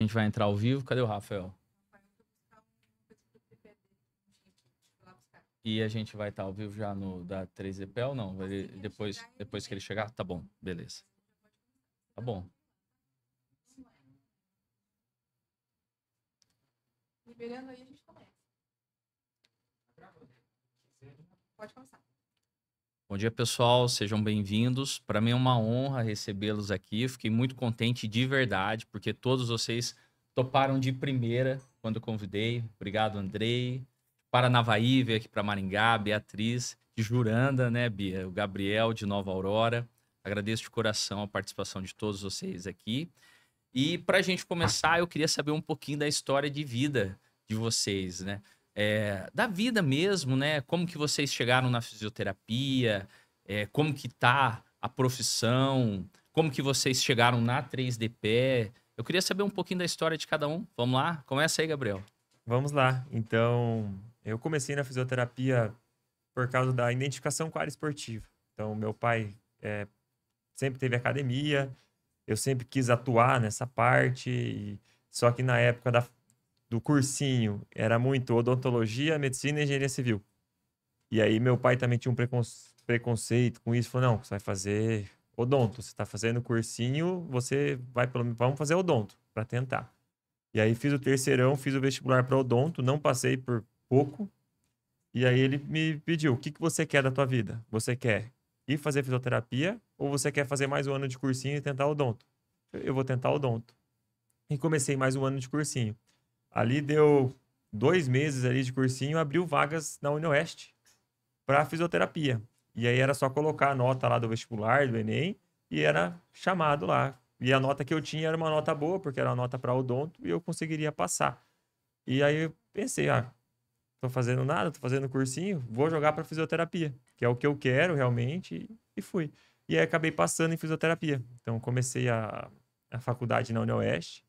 gente vai entrar ao vivo. Cadê o Rafael? E a gente vai estar ao vivo já no da 3DP ou não? Depois que ele chegar? Tá bom, beleza. Tá bom. Liberando aí, a gente começa. Pode começar. Bom dia, pessoal. Sejam bem-vindos. Para mim é uma honra recebê-los aqui. Eu fiquei muito contente de verdade, porque todos vocês toparam de primeira quando eu convidei. Obrigado, Andrei. Paranavaí veio aqui para Maringá, Beatriz, de Juranda, né, Bia? O Gabriel, de Nova Aurora. Agradeço de coração a participação de todos vocês aqui. E para a gente começar, eu queria saber um pouquinho da história de vida de vocês, né? Da vida mesmo, né? Como que vocês chegaram na fisioterapia, como que tá a profissão, como que vocês chegaram na 3DP. Eu queria saber um pouquinho da história de cada um. Vamos lá? Começa aí, Gabriel. Vamos lá. Então, eu comecei na fisioterapia por causa da identificação com a área esportiva. Então, meu pai sempre teve academia, eu sempre quis atuar nessa parte, só que na época do cursinho era muito odontologia, medicina e engenharia civil. E aí meu pai também tinha um preconceito com isso, falou, não, você vai fazer odonto, você está fazendo cursinho, vamos fazer odonto, para tentar. E aí fiz o terceirão, fiz o vestibular para odonto, não passei por pouco. E aí ele me pediu, o que você quer da tua vida? Você quer ir fazer fisioterapia ou você quer fazer mais um ano de cursinho e tentar odonto? Eu vou tentar odonto. E comecei mais um ano de cursinho. Ali deu 2 meses ali de cursinho, abriu vagas na UniOeste para fisioterapia. E aí era só colocar a nota lá do vestibular, do Enem, e era chamado lá. E a nota que eu tinha era uma nota boa, porque era uma nota para odonto, e eu conseguiria passar. E aí eu pensei, tô fazendo nada, tô fazendo cursinho, vou jogar para fisioterapia, que é o que eu quero realmente, e fui. E aí acabei passando em fisioterapia. Então comecei a faculdade na UniOeste,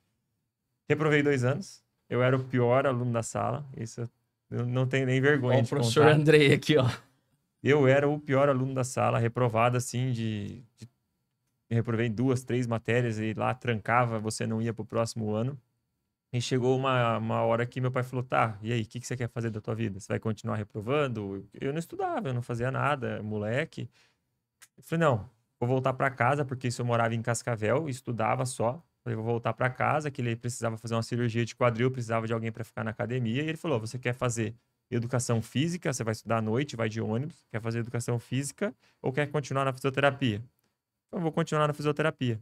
reprovei 2 anos, eu era o pior aluno da sala, isso eu não tenho nem vergonha de contar. O professor Andrei aqui, ó. Eu era o pior aluno da sala, reprovado assim reprovei 2, 3 matérias e lá trancava, você não ia pro próximo ano. E chegou uma hora que meu pai falou, tá, e aí, o que você quer fazer da tua vida? Você vai continuar reprovando? Eu não estudava, eu não fazia nada, moleque. Eu falei, não, vou voltar para casa, porque isso eu morava em Cascavel, estudava só. Falei, vou voltar para casa, que ele precisava fazer uma cirurgia de quadril, precisava de alguém para ficar na academia. E ele falou, você quer fazer educação física, você vai estudar à noite, vai de ônibus, quer fazer educação física ou quer continuar na fisioterapia? Eu vou continuar na fisioterapia.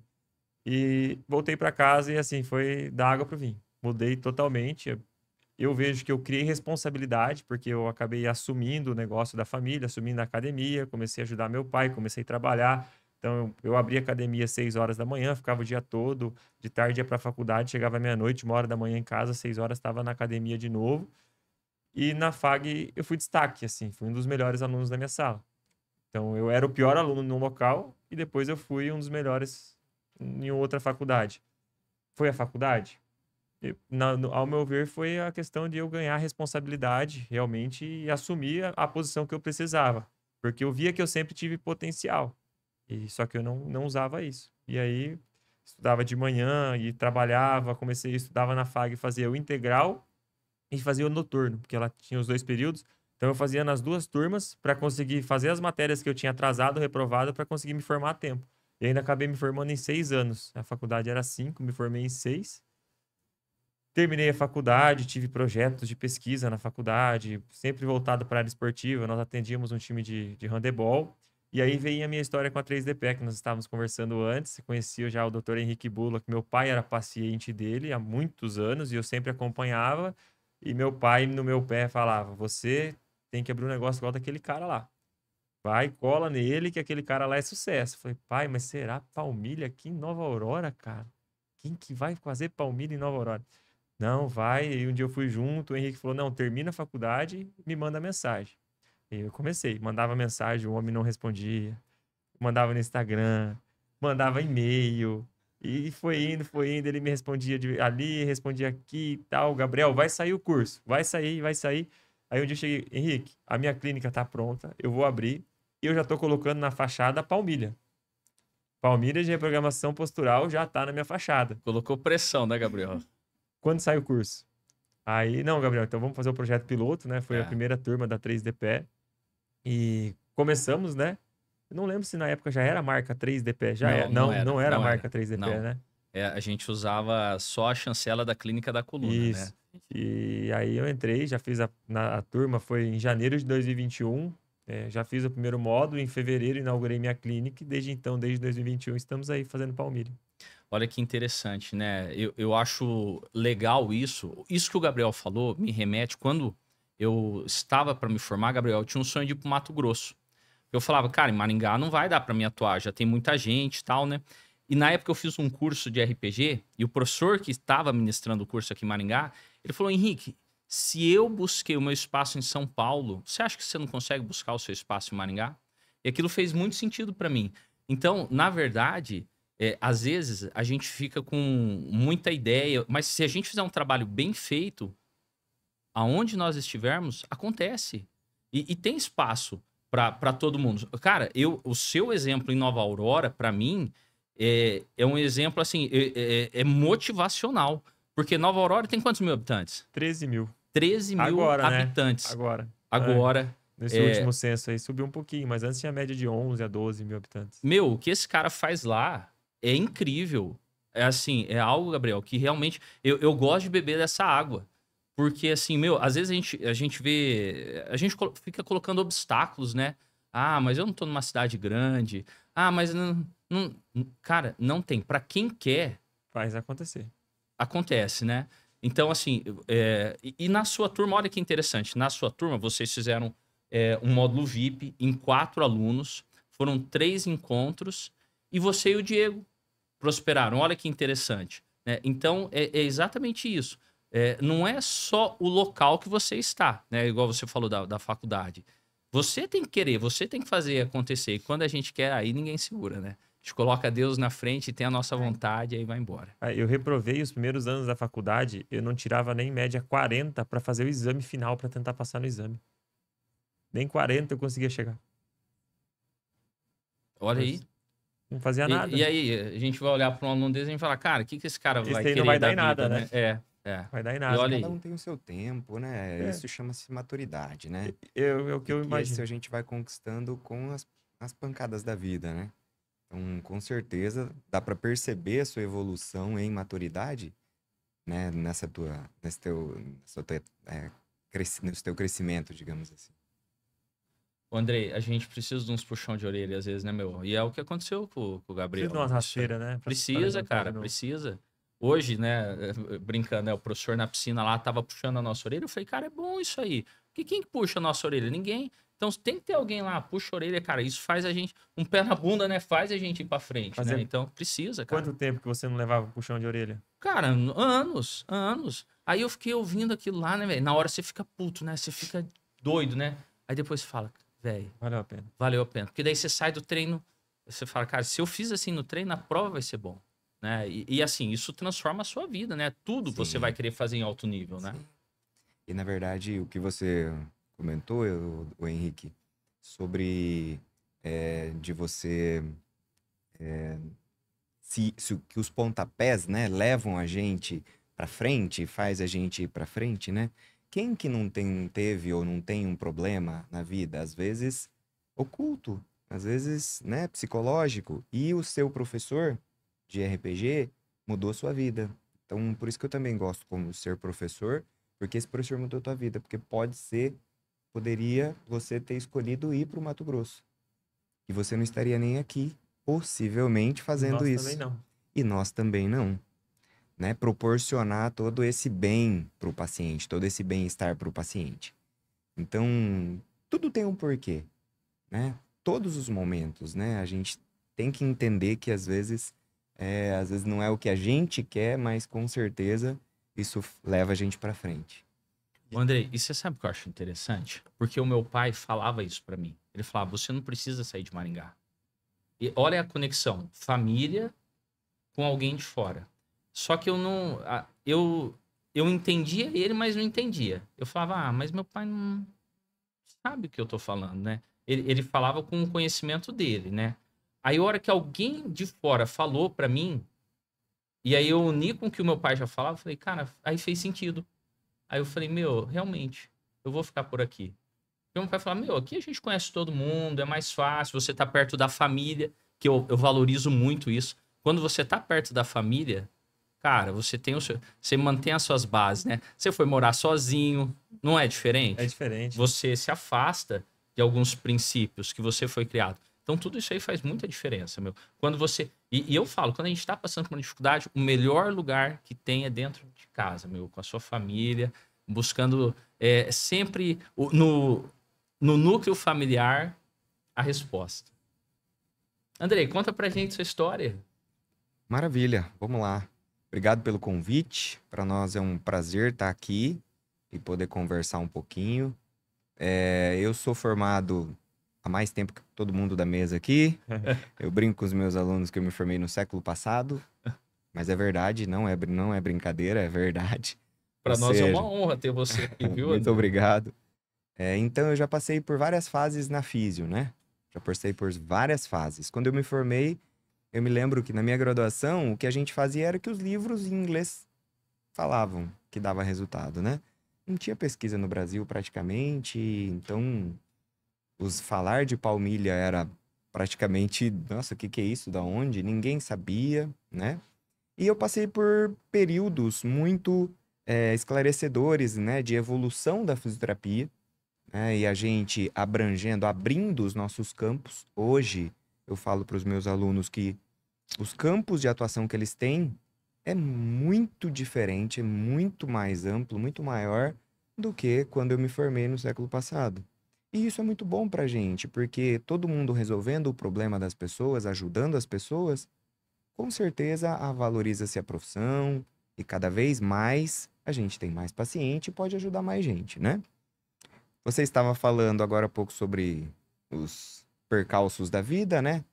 E voltei para casa e assim, foi da água pro vinho. Mudei totalmente. Eu vejo que eu criei responsabilidade, porque eu acabei assumindo o negócio da família, assumindo a academia, comecei a ajudar meu pai, comecei a trabalhar. Então, eu abria a academia às 6 horas da manhã, ficava o dia todo, de tarde ia para a faculdade, chegava meia-noite, 1 hora da manhã em casa, 6 horas estava na academia de novo. E na FAG eu fui destaque, assim, fui um dos melhores alunos da minha sala. Então, eu era o pior aluno no local e depois eu fui um dos melhores em outra faculdade. Foi a faculdade? Ao meu ver, foi a questão de eu ganhar responsabilidade realmente e assumir a posição que eu precisava. Porque eu via que eu sempre tive potencial. E só que eu não usava isso. E aí, estudava de manhã e trabalhava, estudava na FAG, fazia o integral e fazia o noturno, porque ela tinha os 2 períodos. Então, eu fazia nas 2 turmas para conseguir fazer as matérias que eu tinha atrasado, reprovado, para conseguir me formar a tempo. E ainda acabei me formando em 6 anos. A faculdade era 5, me formei em 6. Terminei a faculdade, tive projetos de pesquisa na faculdade, sempre voltado para a área esportiva. Nós atendíamos um time de handebol. E aí veio a minha história com a 3DP, que nós estávamos conversando antes. Conhecia já o Dr. Henrique Bula, que meu pai era paciente dele há muitos anos e eu sempre acompanhava. E meu pai, no meu pé, falava: você tem que abrir um negócio igual daquele cara lá. Vai, cola nele, que aquele cara lá é sucesso. Eu falei, pai, mas será palmilha aqui em Nova Aurora, cara? Quem que vai fazer palmilha em Nova Aurora? Não, vai. E um dia eu fui junto, o Henrique falou, não, termina a faculdade, me manda mensagem. E eu comecei, mandava mensagem, o homem não respondia. Mandava no Instagram, mandava e-mail. E foi indo, ele me respondia ali, respondia aqui e tal. Gabriel, vai sair o curso, vai sair, vai sair. Aí um dia eu cheguei, Henrique, a minha clínica tá pronta, eu vou abrir e eu já tô colocando na fachada a palmilha. Palmilha de reprogramação postural já tá na minha fachada. Colocou pressão, né, Gabriel? quando sai o curso? Aí, não, Gabriel, então vamos fazer o projeto piloto, né? Foi a É. primeira turma da 3DPE. E começamos, né? Eu não lembro se na época já era a marca 3DPE. Já Não, é. não Não, era, não era a não marca era. 3DPE, Não. né? A gente usava só a chancela da clínica da coluna, né? Isso. E aí eu entrei, já fiz a turma, foi em janeiro de 2021. Já fiz o primeiro módulo, em fevereiro inaugurei minha clínica e desde então, desde 2021, estamos aí fazendo palmilha. Olha que interessante, né? Eu acho legal isso. Isso que o Gabriel falou me remete quando eu estava para me formar, Gabriel, eu tinha um sonho de ir para Mato Grosso. Eu falava, cara, em Maringá não vai dar para me atuar, já tem muita gente e tal, né? E na época eu fiz um curso de RPG e o professor que estava ministrando o curso aqui em Maringá, ele falou, Henrique, se eu busquei o meu espaço em São Paulo, você acha que você não consegue buscar o seu espaço em Maringá? E aquilo fez muito sentido para mim. Então, na verdade, às vezes a gente fica com muita ideia, mas se a gente fizer um trabalho bem feito, aonde nós estivermos, acontece. E tem espaço para todo mundo. Cara, o seu exemplo em Nova Aurora, para mim, é um exemplo assim, é motivacional. Porque Nova Aurora tem quantos mil habitantes? 13 mil. 13 mil Agora, né? habitantes. Agora. Agora. Nesse último censo aí subiu um pouquinho, mas antes tinha média de 11 a 12 mil habitantes. Meu, o que esse cara faz lá é incrível. É assim, é algo, Gabriel, que realmente. Eu gosto de beber dessa água. Porque, assim, meu, às vezes a gente vê. A gente fica colocando obstáculos, né? Ah, mas eu não tô numa cidade grande. Ah, mas cara, não tem. Pra quem quer, Faz acontecer. acontece, né? Então, assim, e na sua turma, olha que interessante. Na sua turma, vocês fizeram um módulo VIP em 4 alunos. Foram 3 encontros. E você e o Diego prosperaram. Olha que interessante, né? Então, é exatamente isso. Não é só o local que você está, né? Igual você falou da faculdade. Você tem que querer, você tem que fazer acontecer. E quando a gente quer, aí ninguém segura, né? A gente coloca Deus na frente, tem a nossa vontade e aí vai embora. Eu reprovei os primeiros anos da faculdade, eu não tirava nem média 40 para fazer o exame final, para tentar passar no exame. Nem 40 eu conseguia chegar. Olha aí. Não fazia nada. E aí, a gente vai olhar para um aluno desse e falar, cara, o que esse cara vai Esse aí querer não vai dar da em nada, vida, né? né? Vai dar em E nada. olha Cada aí. um tem o seu tempo, né? É. Isso chama-se maturidade, né? É o que eu E isso imagino. a gente vai conquistando com as pancadas da vida, né? Então, com certeza, dá para perceber a sua evolução em maturidade, né? Nesse teu crescimento, digamos assim. Ô, Andrei, a gente precisa de uns puxão de orelha às vezes, né, meu? E é o que aconteceu com o Gabriel. Precisa de umas Isso aí. rasteiras, né? Pra Precisa, levantar cara, de novo. precisa. Hoje, né, brincando, né, o professor na piscina lá tava puxando a nossa orelha. Eu falei, cara, é bom isso aí. Porque quem que puxa a nossa orelha? Ninguém. Então tem que ter alguém lá, puxa a orelha, cara. Isso faz a gente. Um pé na bunda, né? Faz a gente ir pra frente, Fazer- né? Então precisa, cara. Quanto tempo que você não levava puxão de orelha? Cara, anos, anos. Aí eu fiquei ouvindo aquilo lá, né, velho? Na hora você fica puto, né? Você fica doido, né? Aí depois você fala, velho, Valeu a pena. valeu a pena. Porque daí você sai do treino, você fala, cara, se eu fiz assim no treino, a prova vai ser bom. Né? E assim, isso transforma a sua vida, né? Tudo você Sim. vai querer fazer em alto nível, né? Sim. E, na verdade, o que você comentou, o Henrique, sobre de você... que os pontapés, né, levam a gente para frente, faz a gente ir para frente, né? Quem que não teve ou não tem um problema na vida, às vezes oculto, às vezes, né, psicológico, e o seu professor de RPG mudou sua vida. Então, por isso que eu também gosto como ser professor, porque esse professor mudou tua vida, porque poderia você ter escolhido ir para o Mato Grosso. E você não estaria nem aqui, possivelmente, fazendo Nós isso. também não. E nós também não. Né? Proporcionar todo esse bem para o paciente, todo esse bem-estar para o paciente. Então, tudo tem um porquê, né? Todos os momentos, né? A gente tem que entender que às vezes não é o que a gente quer, mas com certeza isso leva a gente para frente. Ô, Andrei, e você sabe o que eu acho interessante? Porque o meu pai falava isso pra mim. Ele falava, você não precisa sair de Maringá. E olha a conexão, família com alguém de fora. Só que eu não... Eu entendia ele, mas não entendia. Eu falava, mas meu pai não sabe o que eu tô falando, né? Ele falava com o conhecimento dele, né? Aí a hora que alguém de fora falou pra mim, E aí eu uni com o que o meu pai já falava, falei, cara, aí fez sentido. Aí eu falei, meu, realmente, eu vou ficar por aqui. E meu pai falava, meu, aqui a gente conhece todo mundo, é mais fácil, você tá perto da família, que eu valorizo muito isso. Quando você tá perto da família, cara, você tem o seu, você mantém as suas bases, né? Você foi morar sozinho, não é diferente? É diferente. Você se afasta de alguns princípios que você foi criado. Então, tudo isso aí faz muita diferença, meu. Quando você. E eu falo, quando a gente tá passando por uma dificuldade, o melhor lugar que tem é dentro de casa, meu, com a sua família, buscando sempre no núcleo familiar a resposta. Andrei, conta pra gente sua história. Maravilha, vamos lá. Obrigado pelo convite. Para nós é um prazer estar aqui e poder conversar um pouquinho. Eu sou formado há mais tempo que todo mundo da mesa aqui. Eu brinco com os meus alunos que eu me formei no século passado, mas é verdade, não é brincadeira, é verdade. Pra Ou nós é seja, uma honra ter você aqui, viu, muito Andrei? obrigado. Então, eu já passei por várias fases na físio, né? Já passei por várias fases. Quando eu me formei, eu me lembro que na minha graduação, o que a gente fazia era que os livros em inglês falavam que dava resultado, né? Não tinha pesquisa no Brasil praticamente, então os falar de palmilha era praticamente, nossa, o que que é isso? Da onde? Ninguém sabia, né? E eu passei por períodos muito esclarecedores, né, de evolução da fisioterapia, né? E a gente abrindo os nossos campos. Hoje, eu falo para os meus alunos que os campos de atuação que eles têm é muito diferente, é muito mais amplo, muito maior do que quando eu me formei no século passado. E isso é muito bom pra gente, porque todo mundo resolvendo o problema das pessoas, ajudando as pessoas, com certeza valoriza-se a profissão e cada vez mais a gente tem mais paciente e pode ajudar mais gente, né? Você estava falando agora há pouco sobre os percalços da vida, né?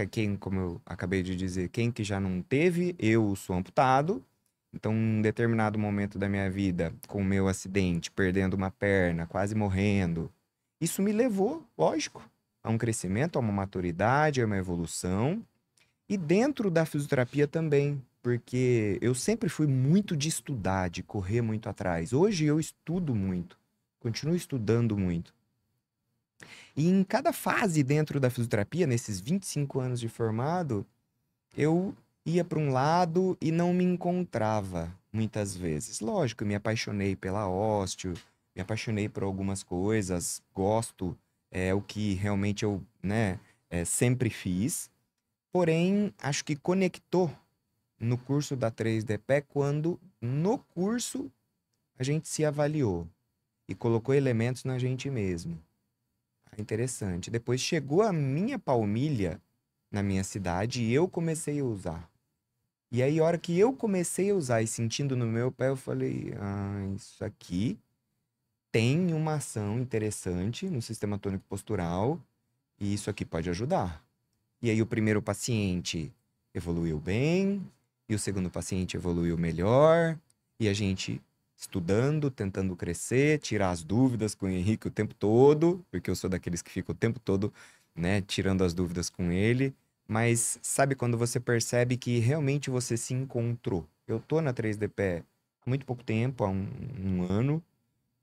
Quem, como eu acabei de dizer, quem que já não teve, eu sou amputado. Então, em um determinado momento da minha vida, com o meu acidente, perdendo uma perna, quase morrendo, isso me levou, lógico, a um crescimento, a uma maturidade, a uma evolução. E dentro da fisioterapia também, porque eu sempre fui muito de estudar, de correr muito atrás. Hoje eu estudo muito, continuo estudando muito. E em cada fase dentro da fisioterapia, nesses 25 anos de formado, eu ia para um lado e não me encontrava muitas vezes. Lógico, eu me apaixonei pela ósteo, me apaixonei por algumas coisas, gosto, é o que realmente eu, né, sempre fiz. Porém, acho que conectou no curso da 3D quando no curso a gente se avaliou e colocou elementos na gente mesmo. Interessante. Depois chegou a minha palmilha na minha cidade e eu comecei a usar. E aí, a hora que eu comecei a usar e sentindo no meu pé, eu falei, isso aqui tem uma ação interessante no sistema tônico postural e isso aqui pode ajudar. E aí, o primeiro paciente evoluiu bem e o segundo paciente evoluiu melhor e a gente estudando, tentando crescer, tirar as dúvidas com o Henrique o tempo todo, porque eu sou daqueles que ficam o tempo todo, né, tirando as dúvidas com ele. Mas sabe quando você percebe que realmente você se encontrou? Eu tô na 3D há muito pouco tempo, há um ano,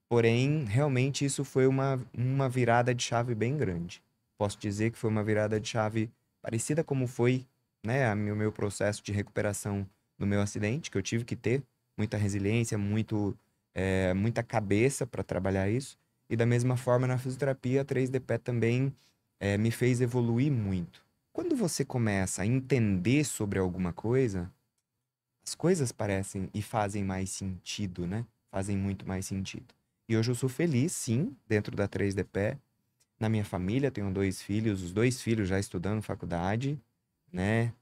porém, realmente isso foi uma virada de chave bem grande. Posso dizer que foi uma virada de chave parecida como foi, né, o meu processo de recuperação do meu acidente, que eu tive que ter muita resiliência, muita cabeça para trabalhar isso. E da mesma forma, na fisioterapia, a 3D também me fez evoluir muito. Quando você começa a entender sobre alguma coisa, as coisas parecem e fazem mais sentido, né? Fazem muito mais sentido. E hoje eu sou feliz, sim, dentro da 3D. Na minha família, tenho 2 filhos, os 2 filhos já estudando faculdade, né?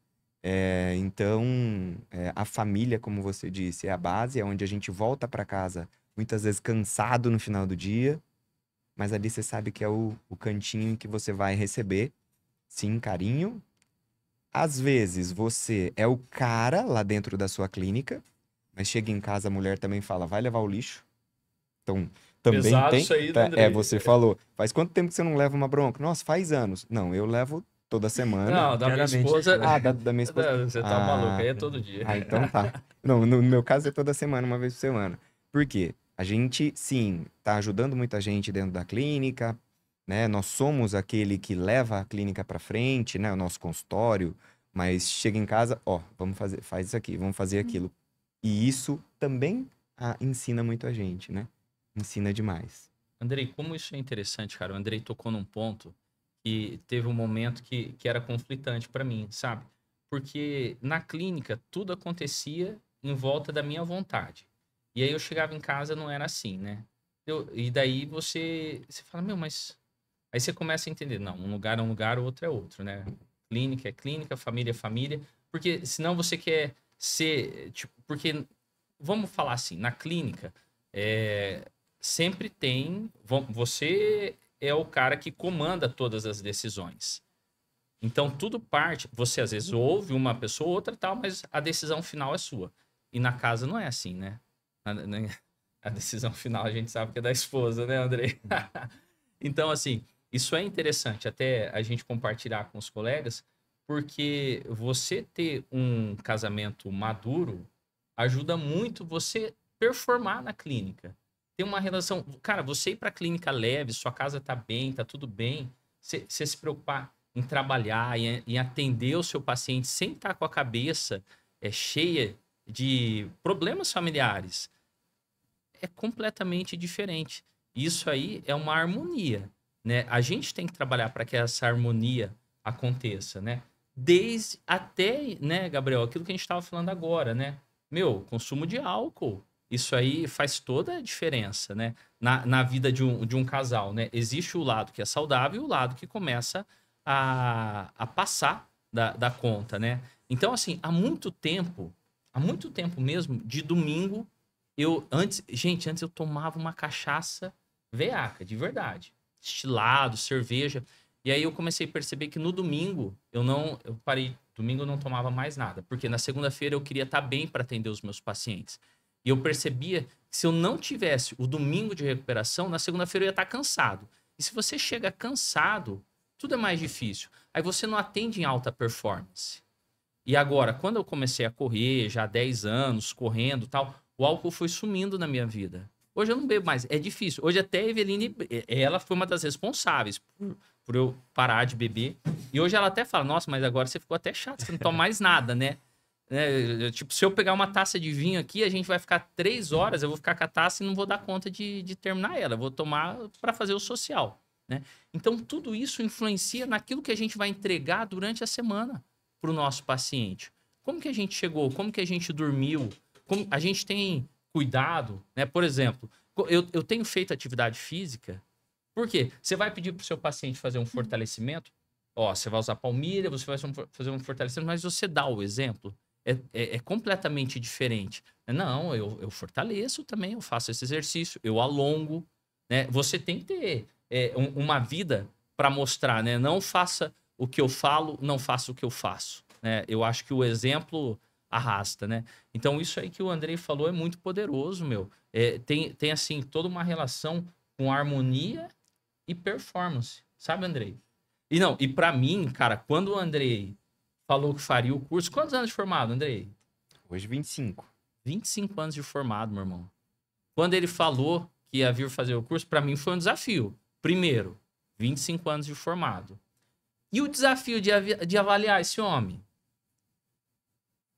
Então, a família, como você disse, é a base, é onde a gente volta para casa, muitas vezes cansado no final do dia, mas ali você sabe que é o cantinho em que você vai receber, sim, carinho. Às vezes, você é o cara lá dentro da sua clínica, mas chega em casa, a mulher também fala, vai levar o lixo. Então, também Pesado tem... isso aí, né, Andrei? Você falou, faz quanto tempo que você não leva uma bronca? Nossa, faz anos. Não, eu levo toda semana. Não, da minha Diariamente. esposa. Ah, da minha esposa. Você tá maluco, aí é todo dia. Ah, então tá. Não, no meu caso é toda semana, uma vez por semana. Por quê? A gente, sim, tá ajudando muita gente dentro da clínica, né? Nós somos aquele que leva a clínica para frente, né? O nosso consultório, mas chega em casa, ó, vamos fazer, faz isso aqui, vamos fazer aquilo. E isso também ensina muito a gente, né? Ensina demais. Andrei, como isso é interessante, cara. O Andrei tocou num ponto que teve um momento que era conflitante para mim, sabe? Porque na clínica tudo acontecia em volta da minha vontade. E aí eu chegava em casa, não era assim, né? E daí você fala, meu, mas... Aí você começa a entender, não, um lugar é um lugar, o outro é outro, né? Clínica é clínica, família é família. Porque senão você quer ser... Tipo, porque, vamos falar assim, na clínica, sempre tem... Você é o cara que comanda todas as decisões. Então, tudo parte... Você, às vezes, ouve uma pessoa ou outra tal, mas a decisão final é sua. E na casa não é assim, né? A decisão final a gente sabe que é da esposa, né, Andrei? Então, assim, isso é interessante até a gente compartilhar com os colegas, porque você ter um casamento maduro ajuda muito você performar na clínica. Ter uma relação... Cara, você ir para a clínica leve, sua casa tá bem, tá tudo bem, você se preocupar em trabalhar, em atender o seu paciente sem estar com a cabeça cheia de problemas familiares, é completamente diferente. Isso aí é uma harmonia, né? A gente tem que trabalhar para que essa harmonia aconteça, né? Desde até, né, Gabriel, aquilo que a gente estava falando agora, né? Meu, consumo de álcool. Isso aí faz toda a diferença, né? Na vida de um casal, né? Existe o lado que é saudável e o lado que começa a passar da conta, né? Então, assim, há muito tempo mesmo, de domingo, antes eu tomava uma cachaça veaca, de verdade. Destilado, cerveja. E aí eu comecei a perceber que no domingo eu parei, domingo eu não tomava mais nada, porque na segunda-feira eu queria estar bem para atender os meus pacientes. E eu percebia que se eu não tivesse o domingo de recuperação, na segunda-feira eu ia estar cansado. E se você chega cansado, tudo é mais difícil. Aí você não atende em alta performance. E agora, quando eu comecei a correr, já há 10 anos, correndo e tal, o álcool foi sumindo na minha vida. Hoje eu não bebo mais, é difícil. Hoje até a Eveline, ela foi uma das responsáveis por eu parar de beber. E hoje ela até fala, nossa, mas agora você ficou até chato, você não toma mais nada, né? Tipo, se eu pegar uma taça de vinho aqui, a gente vai ficar 3 horas, eu vou ficar com a taça e não vou dar conta de terminar ela. Eu vou tomar para fazer o social, né? Então, tudo isso influencia naquilo que a gente vai entregar durante a semana para o nosso paciente. Como que a gente chegou? Como que a gente dormiu? Como a gente tem cuidado, né? Por exemplo, eu tenho feito atividade física. Por quê? Você vai pedir para o seu paciente fazer um fortalecimento. Ó, você vai usar palmilha, você vai fazer um fortalecimento, mas você dá o exemplo. É completamente diferente. Não, eu fortaleço também, eu faço esse exercício, eu alongo, né? Você tem que ter uma vida para mostrar, né? Não faça o que eu falo, não faça o que eu faço, né? Eu acho que o exemplo arrasta, né? Então, isso aí que o Andrei falou é muito poderoso, meu. Tem assim, toda uma relação com harmonia e performance, sabe, Andrei? E para mim, cara, quando o Andrei falou que faria o curso, quantos anos de formado, Andrei? Hoje, 25. 25 anos de formado, meu irmão. Quando ele falou que ia vir fazer o curso, para mim foi um desafio. Primeiro, 25 anos de formado. E o desafio de avaliar esse homem?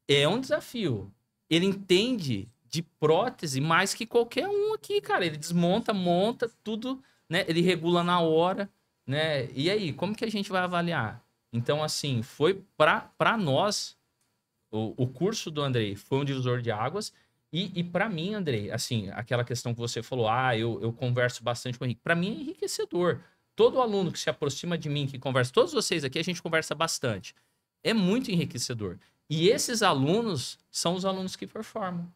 É um desafio. Ele entende de prótese mais que qualquer um aqui, cara. Ele desmonta, monta, tudo, né? Ele regula na hora, né? E aí, como que a gente vai avaliar? Então, assim, foi para nós, o curso do Andrei foi um divisor de águas. E para mim, Andrei, assim, aquela questão que você falou, eu converso bastante com o Henrique. Para mim é enriquecedor. Todo aluno que se aproxima de mim, que conversa, todos vocês aqui, a gente conversa bastante. É muito enriquecedor. E esses alunos são os alunos que performam.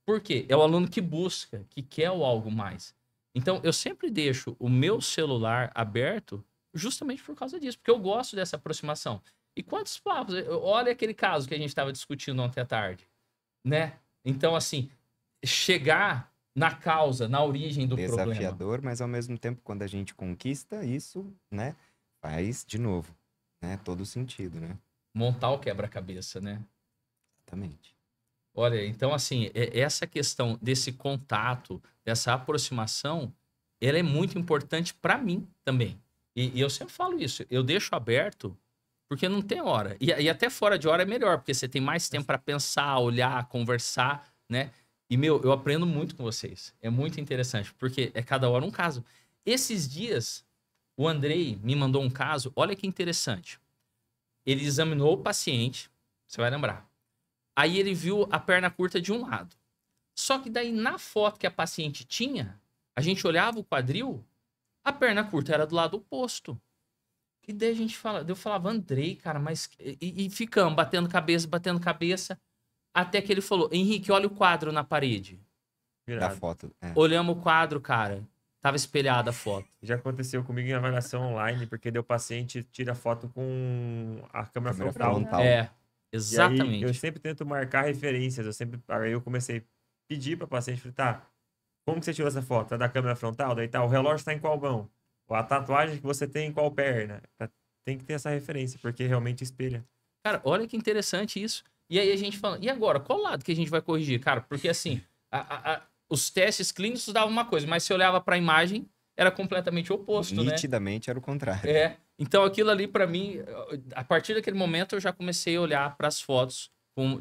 Por quê? É o aluno que busca, que quer o algo mais. Então, eu sempre deixo o meu celular aberto justamente por causa disso, porque eu gosto dessa aproximação. E quantos papos? Olha aquele caso que a gente estava discutindo ontem à tarde, né? Então, assim, chegar na causa, na origem do problema. Desafiador, mas ao mesmo tempo, quando a gente conquista isso, né, faz de novo. né? Todo sentido, né? Montar o quebra-cabeça, né? Exatamente. Olha, então assim, essa questão desse contato, dessa aproximação, ela é muito importante para mim também. E eu sempre falo isso, eu deixo aberto porque não tem hora. E até fora de hora é melhor, porque você tem mais tempo para pensar, olhar, conversar, né? E, meu, eu aprendo muito com vocês. É muito interessante, porque é cada hora um caso. Esses dias, o Andrei me mandou um caso, olha que interessante. Ele examinou o paciente, você vai lembrar. Aí ele viu a perna curta de um lado. Só que daí, na foto que a paciente tinha, a gente olhava o quadril, a perna curta era do lado oposto. E daí a gente fala, eu falava, Andrei, cara, mas. E ficamos batendo cabeça, até que ele falou, Henrique, olha o quadro na parede. Da Virado. foto. É. Olhamos o quadro, cara. Tava espelhada a foto. Já aconteceu comigo em avaliação online, porque deu paciente tira foto com a câmera Câmera frontal. frontal. É, E aí, exatamente. eu sempre tento marcar referências. Aí eu comecei a pedir para paciente, falei, tá, como que você tirou essa foto? É da câmera frontal? Daí tá, o relógio tá em qual mão? Ou a tatuagem que você tem em qual perna? Tem que ter essa referência, porque realmente espelha. Cara, olha que interessante isso. E aí a gente fala, e agora? Qual lado que a gente vai corrigir? Cara, porque assim, os testes clínicos davam uma coisa, mas se olhava para a imagem, era completamente oposto, né? Nitidamente era o contrário. É. Então aquilo ali, para mim, a partir daquele momento, eu já comecei a olhar para as fotos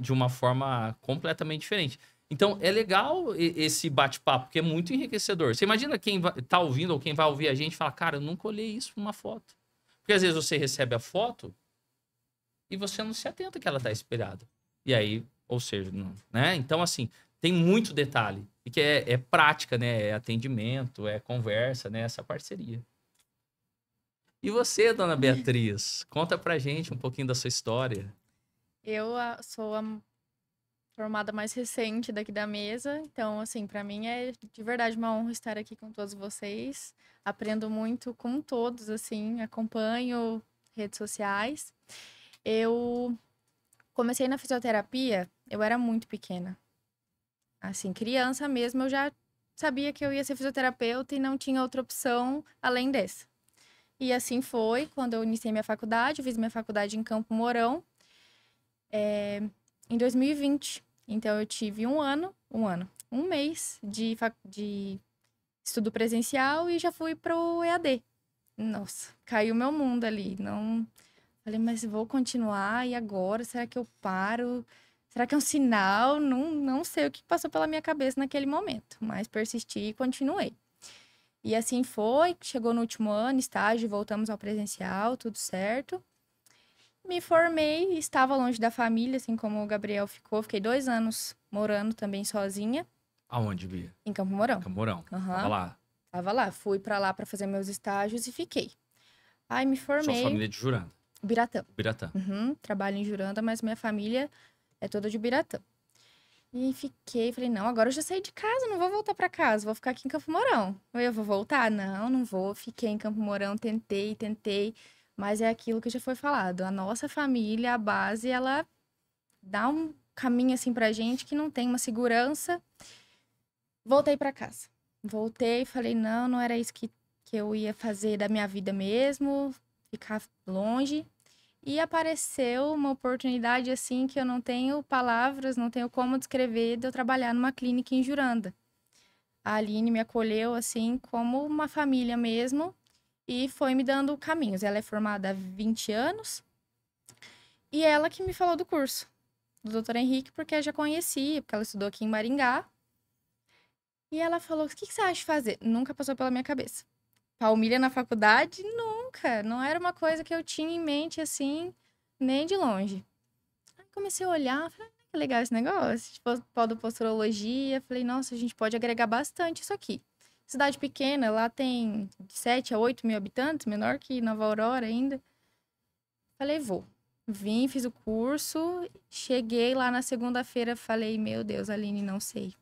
de uma forma completamente diferente. Então é legal esse bate-papo, porque é muito enriquecedor. Você imagina quem tá ouvindo ou quem vai ouvir a gente e fala, cara, eu nunca olhei isso numa foto. Porque às vezes você recebe a foto e você não se atenta que ela tá espelhada. E aí, ou seja, não, né? Então, assim, tem muito detalhe. E que é prática, né? É atendimento, é conversa, né? Essa parceria. E você, dona Beatriz? Conta pra gente um pouquinho da sua história. Eu sou a formada mais recente daqui da mesa, então, assim, pra mim é de verdade uma honra estar aqui com todos vocês. Aprendo muito com todos, assim, acompanho redes sociais. Eu comecei na fisioterapia, eu era muito pequena. Assim, criança mesmo, eu já sabia que eu ia ser fisioterapeuta e não tinha outra opção além dessa. E assim foi, quando eu iniciei minha faculdade, eu fiz minha faculdade em Campo Mourão, em 2020. Então, eu tive um mês de estudo presencial e já fui pro EAD. Nossa, caiu meu mundo ali. Não... Falei, mas vou continuar, e agora? Será que eu paro? Será que é um sinal? Não sei o que passou pela minha cabeça naquele momento, mas persisti e continuei. E assim foi, chegou no último ano, estágio, voltamos ao presencial, tudo certo. Me formei, estava longe da família, assim como o Gabriel ficou. Fiquei 2 anos morando também sozinha. Aonde, Bia? Em Campo Mourão. Camorão. Aham. Tava lá. Tava lá, fui pra lá pra fazer meus estágios e fiquei. Aí me Sua formei. família é de Juranda. Biratã. Biratã. Uhum, trabalho em Juranda, mas minha família é toda de Biratã. E fiquei, falei, não, agora eu já saí de casa, não vou voltar pra casa, vou ficar aqui em Campo Mourão. Eu vou voltar? Não vou. Fiquei em Campo Mourão, tentei, mas é aquilo que já foi falado. A nossa família, a base, ela dá um caminho assim pra gente que não tem uma segurança. Voltei pra casa. Voltei, falei, não era isso que eu ia fazer da minha vida mesmo, ficar longe. E apareceu uma oportunidade assim que eu não tenho palavras, não tenho como descrever, de eu trabalhar numa clínica em Juranda. A Aline me acolheu assim como uma família mesmo e foi me dando caminhos. Ela é formada há 20 anos e ela que me falou do curso do Dr. Henrique, porque eu já conhecia, porque ela estudou aqui em Maringá. E ela falou, o que você acha de fazer? Nunca passou pela minha cabeça. Palmilha na faculdade? Nunca. Não era uma coisa que eu tinha em mente, assim, nem de longe. Aí comecei a olhar, falei, que legal esse negócio. Podoposturologia. Falei, nossa, a gente pode agregar bastante isso aqui. Cidade pequena, lá tem de 7 a 8 mil habitantes, menor que Nova Aurora ainda. Falei, vou. Vim, fiz o curso, cheguei lá na segunda-feira, falei, meu Deus, Aline, não sei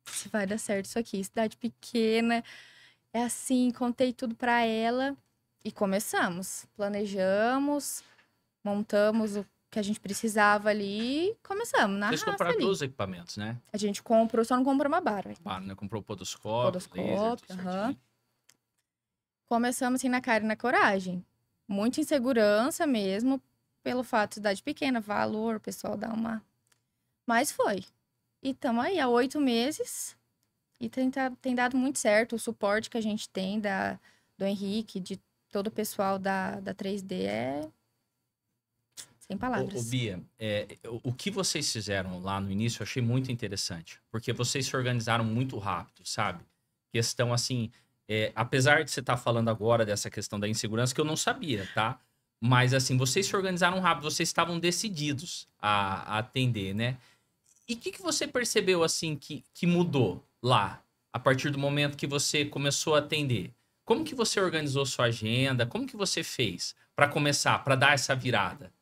se vai dar certo isso aqui. Cidade pequena, é assim, contei tudo pra ela e começamos. Planejamos, montamos o que a gente precisava ali e começamos na Vocês raça compraram ali. todos os equipamentos, né? A gente comprou, só não comprou uma barra. Ah, né? Comprou o podoscópio, laser, tudo Podoscópio, aham. certinho. Começamos assim na cara e na coragem. Muita insegurança mesmo, pelo fato de cidade pequena, valor, o pessoal dá uma... Mas foi. E estamos aí há 8 meses e tem dado muito certo. O suporte que a gente tem do Henrique, de todo o pessoal da 3D é sem palavras. Bia, o que vocês fizeram lá no início eu achei muito interessante, porque vocês se organizaram muito rápido, sabe? Questão assim, apesar de você estar falando agora dessa questão da insegurança, que eu não sabia, tá? Mas assim, vocês se organizaram rápido, vocês estavam decididos a atender, né? E o que você percebeu assim que mudou lá, a partir do momento que você começou a atender? Como que você organizou sua agenda? Como que você fez para começar, para dar essa virada?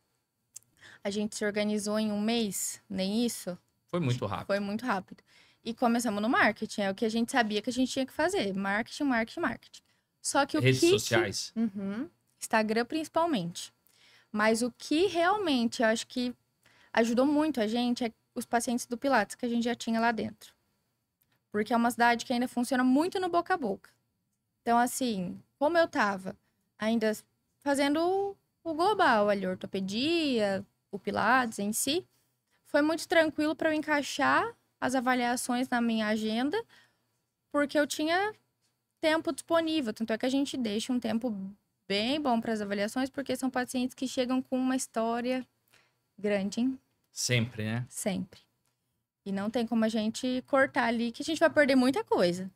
A gente se organizou em 1 mês, nem isso. Foi muito rápido. Foi muito rápido. E começamos no marketing, é o que a gente sabia que a gente tinha que fazer. Marketing, marketing, marketing. Só que o Redes que... sociais. Uhum. Instagram principalmente. Mas o que realmente eu acho que ajudou muito a gente é os pacientes do Pilates que a gente já tinha lá dentro. Porque é uma cidade que ainda funciona muito no boca a boca. Então, assim, como eu tava ainda fazendo o global, ali, ortopedia, o Pilates em si, foi muito tranquilo para eu encaixar as avaliações na minha agenda, porque eu tinha tempo disponível. Tanto é que a gente deixa um tempo bem bom para as avaliações, porque são pacientes que chegam com uma história grande, hein? Sempre, né? Sempre. E não tem como a gente cortar ali, que a gente vai perder muita coisa.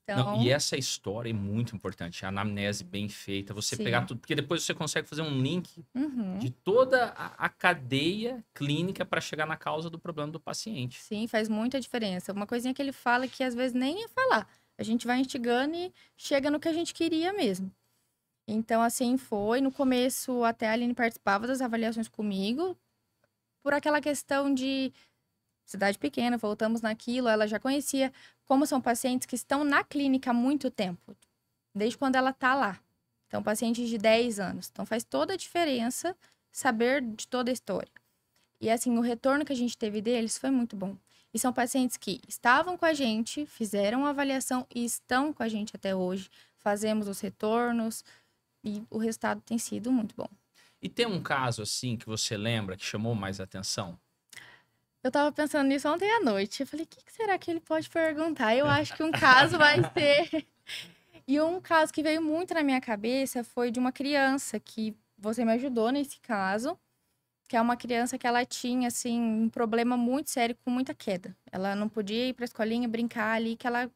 Então, Não, e essa história é muito importante, a anamnese bem feita, você Sim. pegar tudo, porque depois você consegue fazer um link uhum. de toda a cadeia clínica para chegar na causa do problema do paciente. Sim, faz muita diferença. Uma coisinha que ele fala que às vezes nem ia falar. A gente vai instigando e chega no que a gente queria mesmo. Então, assim foi. No começo, até a Aline participava das avaliações comigo, por aquela questão de cidade pequena, voltamos naquilo, ela já conhecia como são pacientes que estão na clínica há muito tempo, desde quando ela tá lá. Então, pacientes de 10 anos. Então, faz toda a diferença saber de toda a história. E, assim, o retorno que a gente teve deles foi muito bom. E são pacientes que estavam com a gente, fizeram a avaliação e estão com a gente até hoje. Fazemos os retornos e o resultado tem sido muito bom. E tem um caso, assim, que você lembra que chamou mais atenção? Eu tava pensando nisso ontem à noite. Eu falei, o que será que ele pode perguntar? Eu acho que um caso vai ser... E um caso que veio muito na minha cabeça foi de uma criança que você me ajudou nesse caso, que é uma criança que ela tinha, assim, um problema muito sério com muita queda. Ela não podia ir pra escolinha brincar ali, que ela...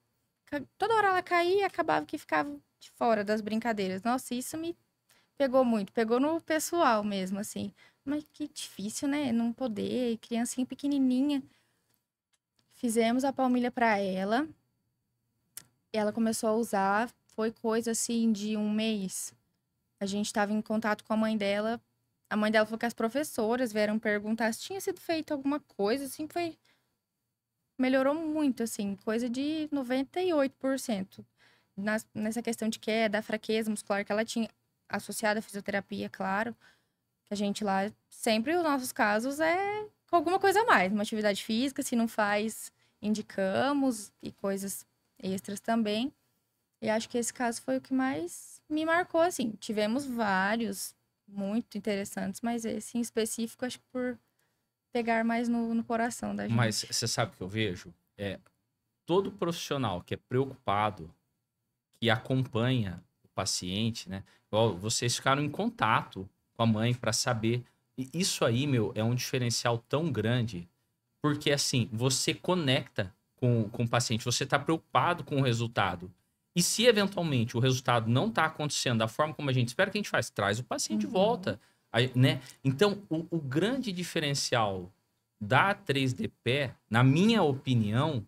Toda hora ela caía e acabava que ficava de fora das brincadeiras. Nossa, isso me pegou muito. Pegou no pessoal mesmo, assim. Mas que difícil, né? Não poder, criancinha pequenininha. Fizemos a palmilha para ela. Ela começou a usar. Foi coisa assim de 1 mês. A gente estava em contato com a mãe dela. A mãe dela falou que as professoras vieram perguntar se tinha sido feito alguma coisa. Assim, foi... Melhorou muito, assim. Coisa de 98%. Nessa questão de queda, fraqueza muscular que ela tinha. Associada à fisioterapia, claro. Que a gente lá, sempre os nossos casos é com alguma coisa a mais. Uma atividade física, se não faz, indicamos. E coisas extras também. E acho que esse caso foi o que mais me marcou, assim. Tivemos vários muito interessantes, mas esse em específico, acho que por pegar mais no coração da gente. Mas você sabe o que eu vejo? Todo profissional que é preocupado, que acompanha o paciente, né? Igual vocês ficaram em contato com a mãe para saber. E isso aí, meu, é um diferencial tão grande, porque assim, você conecta com o paciente, você tá preocupado com o resultado. E se eventualmente o resultado não tá acontecendo da forma como a gente espera, o que a gente faz? Traz o paciente de volta, aí, né? Então, o grande diferencial da 3D Pé, na minha opinião,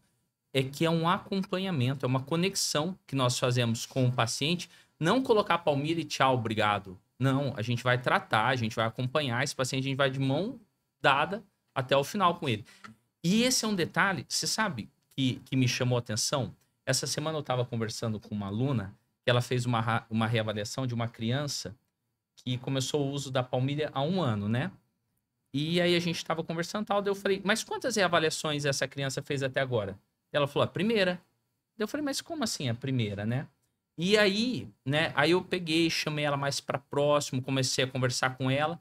é que é um acompanhamento, é uma conexão que nós fazemos com o paciente. Não colocar a palmilha e tchau, obrigado. Não, a gente vai tratar, a gente vai acompanhar esse paciente, a gente vai de mão dada até o final com ele. E esse é um detalhe, você sabe, que me chamou a atenção? Essa semana eu estava conversando com uma aluna, que ela fez uma reavaliação de uma criança que começou o uso da palmilha há 1 ano, né? E aí a gente estava conversando e tal, daí eu falei, mas quantas reavaliações essa criança fez até agora? Ela falou, a primeira. Daí eu falei, mas como assim a primeira, né? E aí, né, aí eu peguei, chamei ela mais para próximo, comecei a conversar com ela,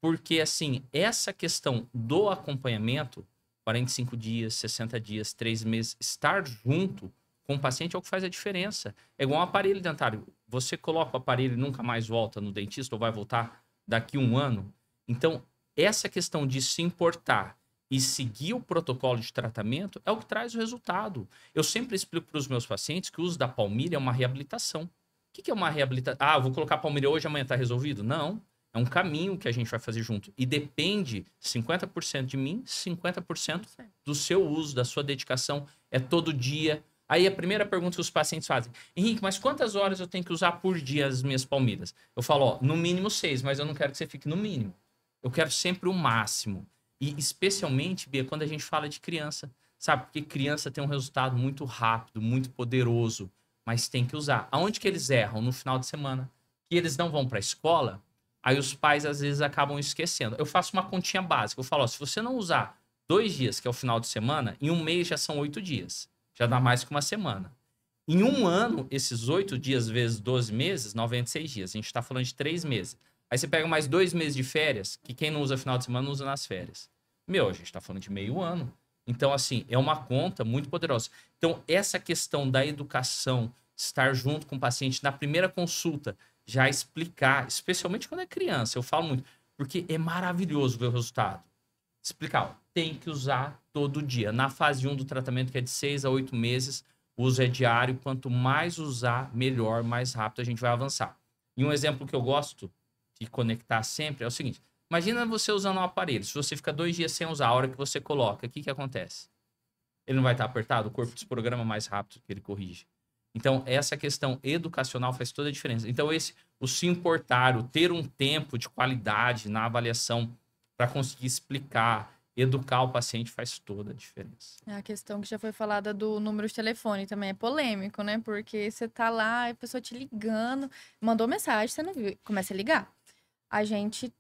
porque assim, essa questão do acompanhamento, 45 dias, 60 dias, 3 meses, estar junto com o paciente é o que faz a diferença. É igual um aparelho dentário. Você coloca o aparelho e nunca mais volta no dentista ou vai voltar daqui 1 ano. Então, essa questão de se importar e seguir o protocolo de tratamento é o que traz o resultado. Eu sempre explico para os meus pacientes que o uso da palmilha é uma reabilitação. O que é uma reabilitação? Ah, eu vou colocar a palmilha hoje, amanhã está resolvido? Não. É um caminho que a gente vai fazer junto. E depende 50% de mim, 50% do seu uso, da sua dedicação. É todo dia. Aí a primeira pergunta que os pacientes fazem: Henrique, mas quantas horas eu tenho que usar por dia as minhas palmilhas? Eu falo, ó, no mínimo 6, mas eu não quero que você fique no mínimo. Eu quero sempre o máximo. E especialmente, Bia, quando a gente fala de criança. Sabe? Porque criança tem um resultado muito rápido, muito poderoso, mas tem que usar. Aonde que eles erram? No final de semana. Que eles não vão para a escola, aí os pais às vezes acabam esquecendo. Eu faço uma continha básica. Eu falo, ó, se você não usar 2 dias, que é o final de semana, em 1 mês já são 8 dias. Já dá mais que uma semana. Em 1 ano, esses 8 dias vezes 12 meses, 96 dias. A gente está falando de 3 meses. Aí você pega mais 2 meses de férias, que quem não usa final de semana não usa nas férias. Meu, a gente está falando de meio ano. Então, assim, é uma conta muito poderosa. Então, essa questão da educação, estar junto com o paciente na primeira consulta, já explicar, especialmente quando é criança, eu falo muito, porque é maravilhoso ver o resultado. Explicar, ó, tem que usar todo dia. Na fase 1 do tratamento, que é de 6 a 8 meses, o uso é diário. Quanto mais usar, melhor, mais rápido a gente vai avançar. E um exemplo que eu gosto de conectar sempre é o seguinte: imagina você usando um aparelho. Se você fica 2 dias sem usar, a hora que você coloca, o que acontece? Ele não vai estar apertado? O corpo desprograma mais rápido que ele corrige. Então, essa questão educacional faz toda a diferença. Então, o se importar, o ter um tempo de qualidade na avaliação para conseguir explicar, educar o paciente faz toda a diferença. A questão que já foi falada do número de telefone também é polêmico, né? Porque você tá lá, a pessoa te ligando, mandou mensagem, você não viu, começa a ligar. A gente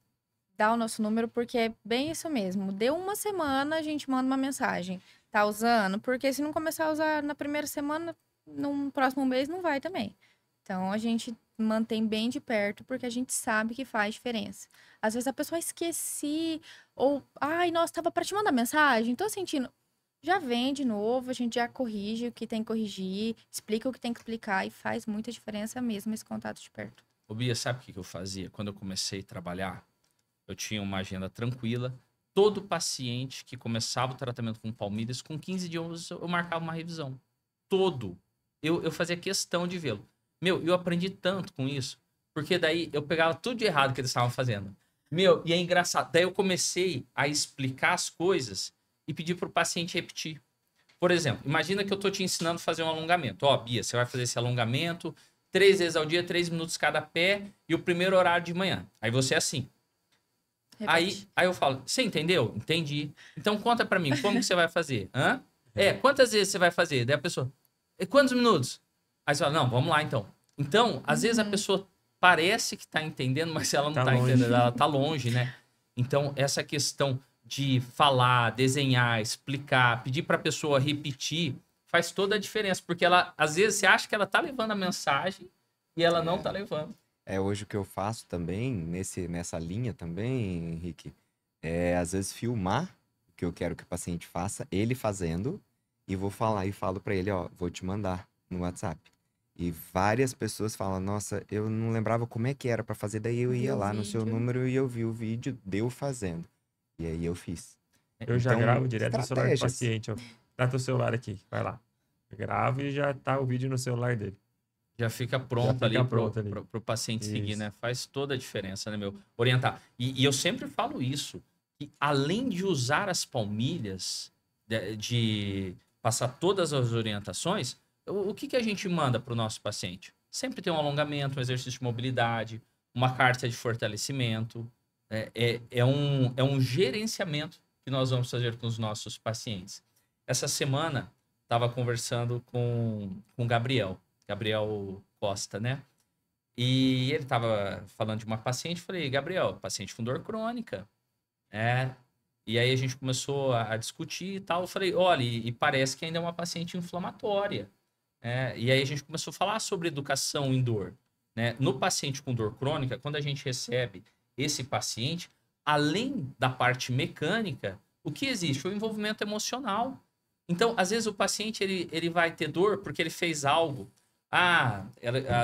dá o nosso número porque é bem isso mesmo. Deu 1 semana, a gente manda uma mensagem. Tá usando? Porque se não começar a usar na primeira semana, no próximo mês não vai também. Então, a gente mantém bem de perto, porque a gente sabe que faz diferença. Às vezes a pessoa esqueci, ou, ai, nossa, tava pra te mandar mensagem, tô sentindo. Já vem de novo, a gente já corrige o que tem que corrigir, explica o que tem que explicar, e faz muita diferença mesmo esse contato de perto. Ô Bia, sabe o que eu fazia? Quando eu comecei a trabalhar, eu tinha uma agenda tranquila. Todo paciente que começava o tratamento com palmilhas, com 15 dias eu marcava uma revisão. Todo. Eu fazia questão de vê-lo. Meu, eu aprendi tanto com isso, porque daí eu pegava tudo de errado que eles estavam fazendo. Meu, e é engraçado. Daí eu comecei a explicar as coisas e pedir para o paciente repetir. Por exemplo, imagina que eu estou te ensinando a fazer um alongamento. Ó, Bia, você vai fazer esse alongamento 3 vezes ao dia, 3 minutos cada pé e o primeiro horário de manhã. Aí você é assim. Aí eu falo, você entendeu? Entendi. Então conta para mim, como que você vai fazer? Hã? Quantas vezes você vai fazer? Daí a pessoa, quantos minutos? Aí você fala, não, vamos lá então. Então, às vezes a pessoa parece que tá entendendo, mas ela não tá entendendo, ela tá longe, né? Então, essa questão de falar, desenhar, explicar, pedir pra pessoa repetir, faz toda a diferença, porque ela, às vezes, você acha que ela tá levando a mensagem e ela não tá levando. Hoje o que eu faço também, nessa linha também, Henrique, às vezes filmar o que eu quero que o paciente faça, ele fazendo, e vou falar e falo pra ele, ó, vou te mandar no WhatsApp. E várias pessoas falam, nossa, eu não lembrava como é que era pra fazer, daí eu ia lá no seu número e eu vi o vídeo, deu fazendo. E aí eu fiz. Eu já Então, gravo direto no celular do estratégias. paciente, ó. Dá teu celular aqui, vai lá. Eu gravo e já tá o vídeo no celular dele. Já fica pronto Já fica ali pronto ali. pro paciente seguir, Isso. né? Faz toda a diferença, né, meu? Orientar. E eu sempre falo isso, que além de usar as palmilhas, de passar todas as orientações, o que a gente manda pro nosso paciente? Sempre tem um alongamento, um exercício de mobilidade, uma carta de fortalecimento. É um gerenciamento que nós vamos fazer com os nossos pacientes. Essa semana, estava conversando com o Gabriel Costa, né? E ele estava falando de uma paciente, falei, Gabriel, paciente com dor crônica, E aí a gente começou a discutir e tal, eu falei, olha, e parece que ainda é uma paciente inflamatória. E aí a gente começou a falar sobre educação em dor, né? No paciente com dor crônica, quando a gente recebe esse paciente, além da parte mecânica, o que existe? O envolvimento emocional. Então, às vezes o paciente ele vai ter dor porque ele fez algo. A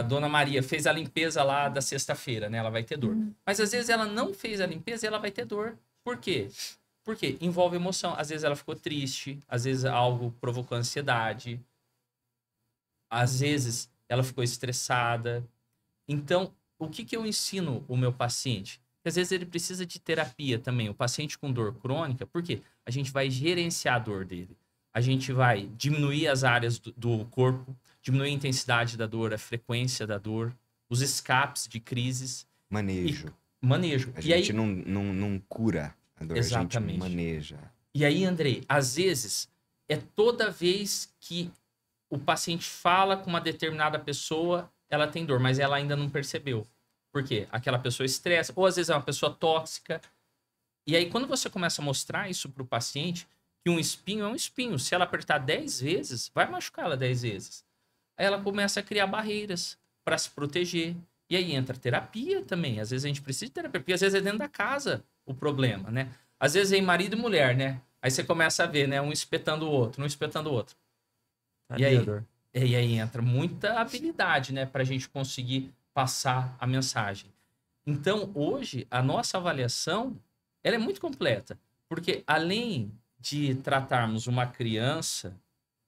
dona Maria fez a limpeza lá da sexta-feira, né? Ela vai ter dor. Mas às vezes ela não fez a limpeza e ela vai ter dor. Por quê? Porque envolve emoção. Às vezes ela ficou triste, às vezes algo provocou ansiedade, às vezes ela ficou estressada. Então, o que eu ensino o meu paciente? Que às vezes ele precisa de terapia também. O paciente com dor crônica, por quê? A gente vai gerenciar a dor dele. A gente vai diminuir as áreas do corpo, diminuir a intensidade da dor, a frequência da dor, os escapes de crises. Manejo. Manejo. A E gente aí, não cura a dor, exatamente. a gente maneja. E aí, Andrei, às vezes, é toda vez que o paciente fala com uma determinada pessoa, ela tem dor, mas ela ainda não percebeu. Por quê? Aquela pessoa estressa, ou às vezes é uma pessoa tóxica. E aí, quando você começa a mostrar isso para o paciente, que um espinho é um espinho. Se ela apertar 10 vezes, vai machucar ela 10 vezes. Aí ela começa a criar barreiras para se proteger. E aí entra terapia também. Às vezes a gente precisa de terapia, porque às vezes é dentro da casa o problema, né? Às vezes é em marido e mulher, né? Aí você começa a ver, né? Um espetando o outro, um espetando o outro. E aí entra muita habilidade, né? Para a gente conseguir passar a mensagem. Então, hoje, a nossa avaliação, ela é muito completa. Porque além de tratarmos uma criança,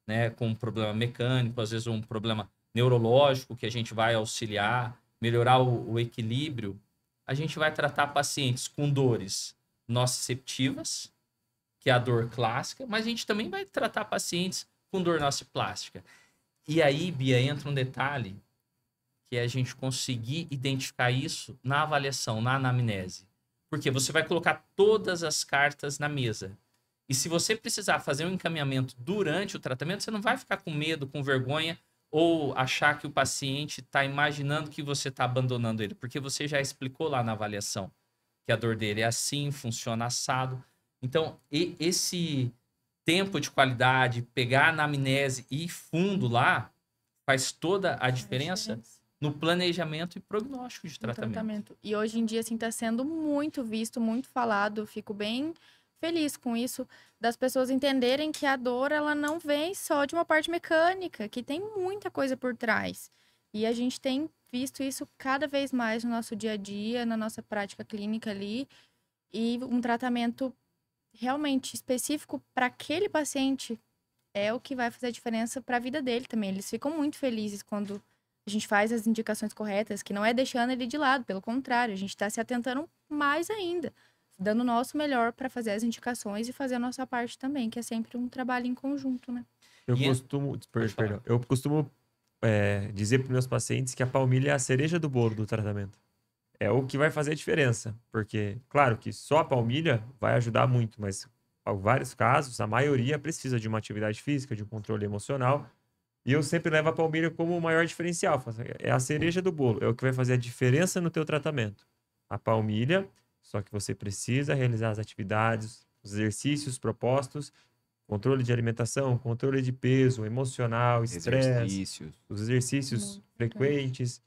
né, com um problema mecânico, às vezes um problema neurológico, que a gente vai auxiliar, melhorar o equilíbrio, a gente vai tratar pacientes com dores nociceptivas, que é a dor clássica, mas a gente também vai tratar pacientes com dor nociplástica. E aí, Bia, entra um detalhe, que é a gente conseguir identificar isso na avaliação, na anamnese. Porque você vai colocar todas as cartas na mesa. E se você precisar fazer um encaminhamento durante o tratamento, você não vai ficar com medo, com vergonha, ou achar que o paciente está imaginando que você está abandonando ele, porque você já explicou lá na avaliação que a dor dele é assim, funciona assado. Então, esse tempo de qualidade, pegar a anamnese e ir fundo lá, faz toda a diferença no planejamento e prognóstico de tratamento. E hoje em dia, assim, está sendo muito visto, muito falado. Fico bem feliz com isso, das pessoas entenderem que a dor, ela não vem só de uma parte mecânica, que tem muita coisa por trás. E a gente tem visto isso cada vez mais no nosso dia a dia, na nossa prática clínica ali, e um tratamento realmente específico para aquele paciente é o que vai fazer a diferença para a vida dele também. Eles ficam muito felizes quando a gente faz as indicações corretas, que não é deixando ele de lado, pelo contrário, a gente está se atentando mais ainda, dando o nosso melhor para fazer as indicações e fazer a nossa parte também, que é sempre um trabalho em conjunto, né? Eu costumo dizer para meus pacientes que a palmilha é a cereja do bolo do tratamento. É o que vai fazer a diferença, porque, claro que só a palmilha vai ajudar muito, mas em vários casos, a maioria precisa de uma atividade física, de um controle emocional, e eu sempre levo a palmilha como o maior diferencial. É a cereja do bolo, é o que vai fazer a diferença no teu tratamento. A palmilha, só que você precisa realizar as atividades, os exercícios propostos, controle de alimentação, controle de peso, emocional, estresse, os exercícios frequentes.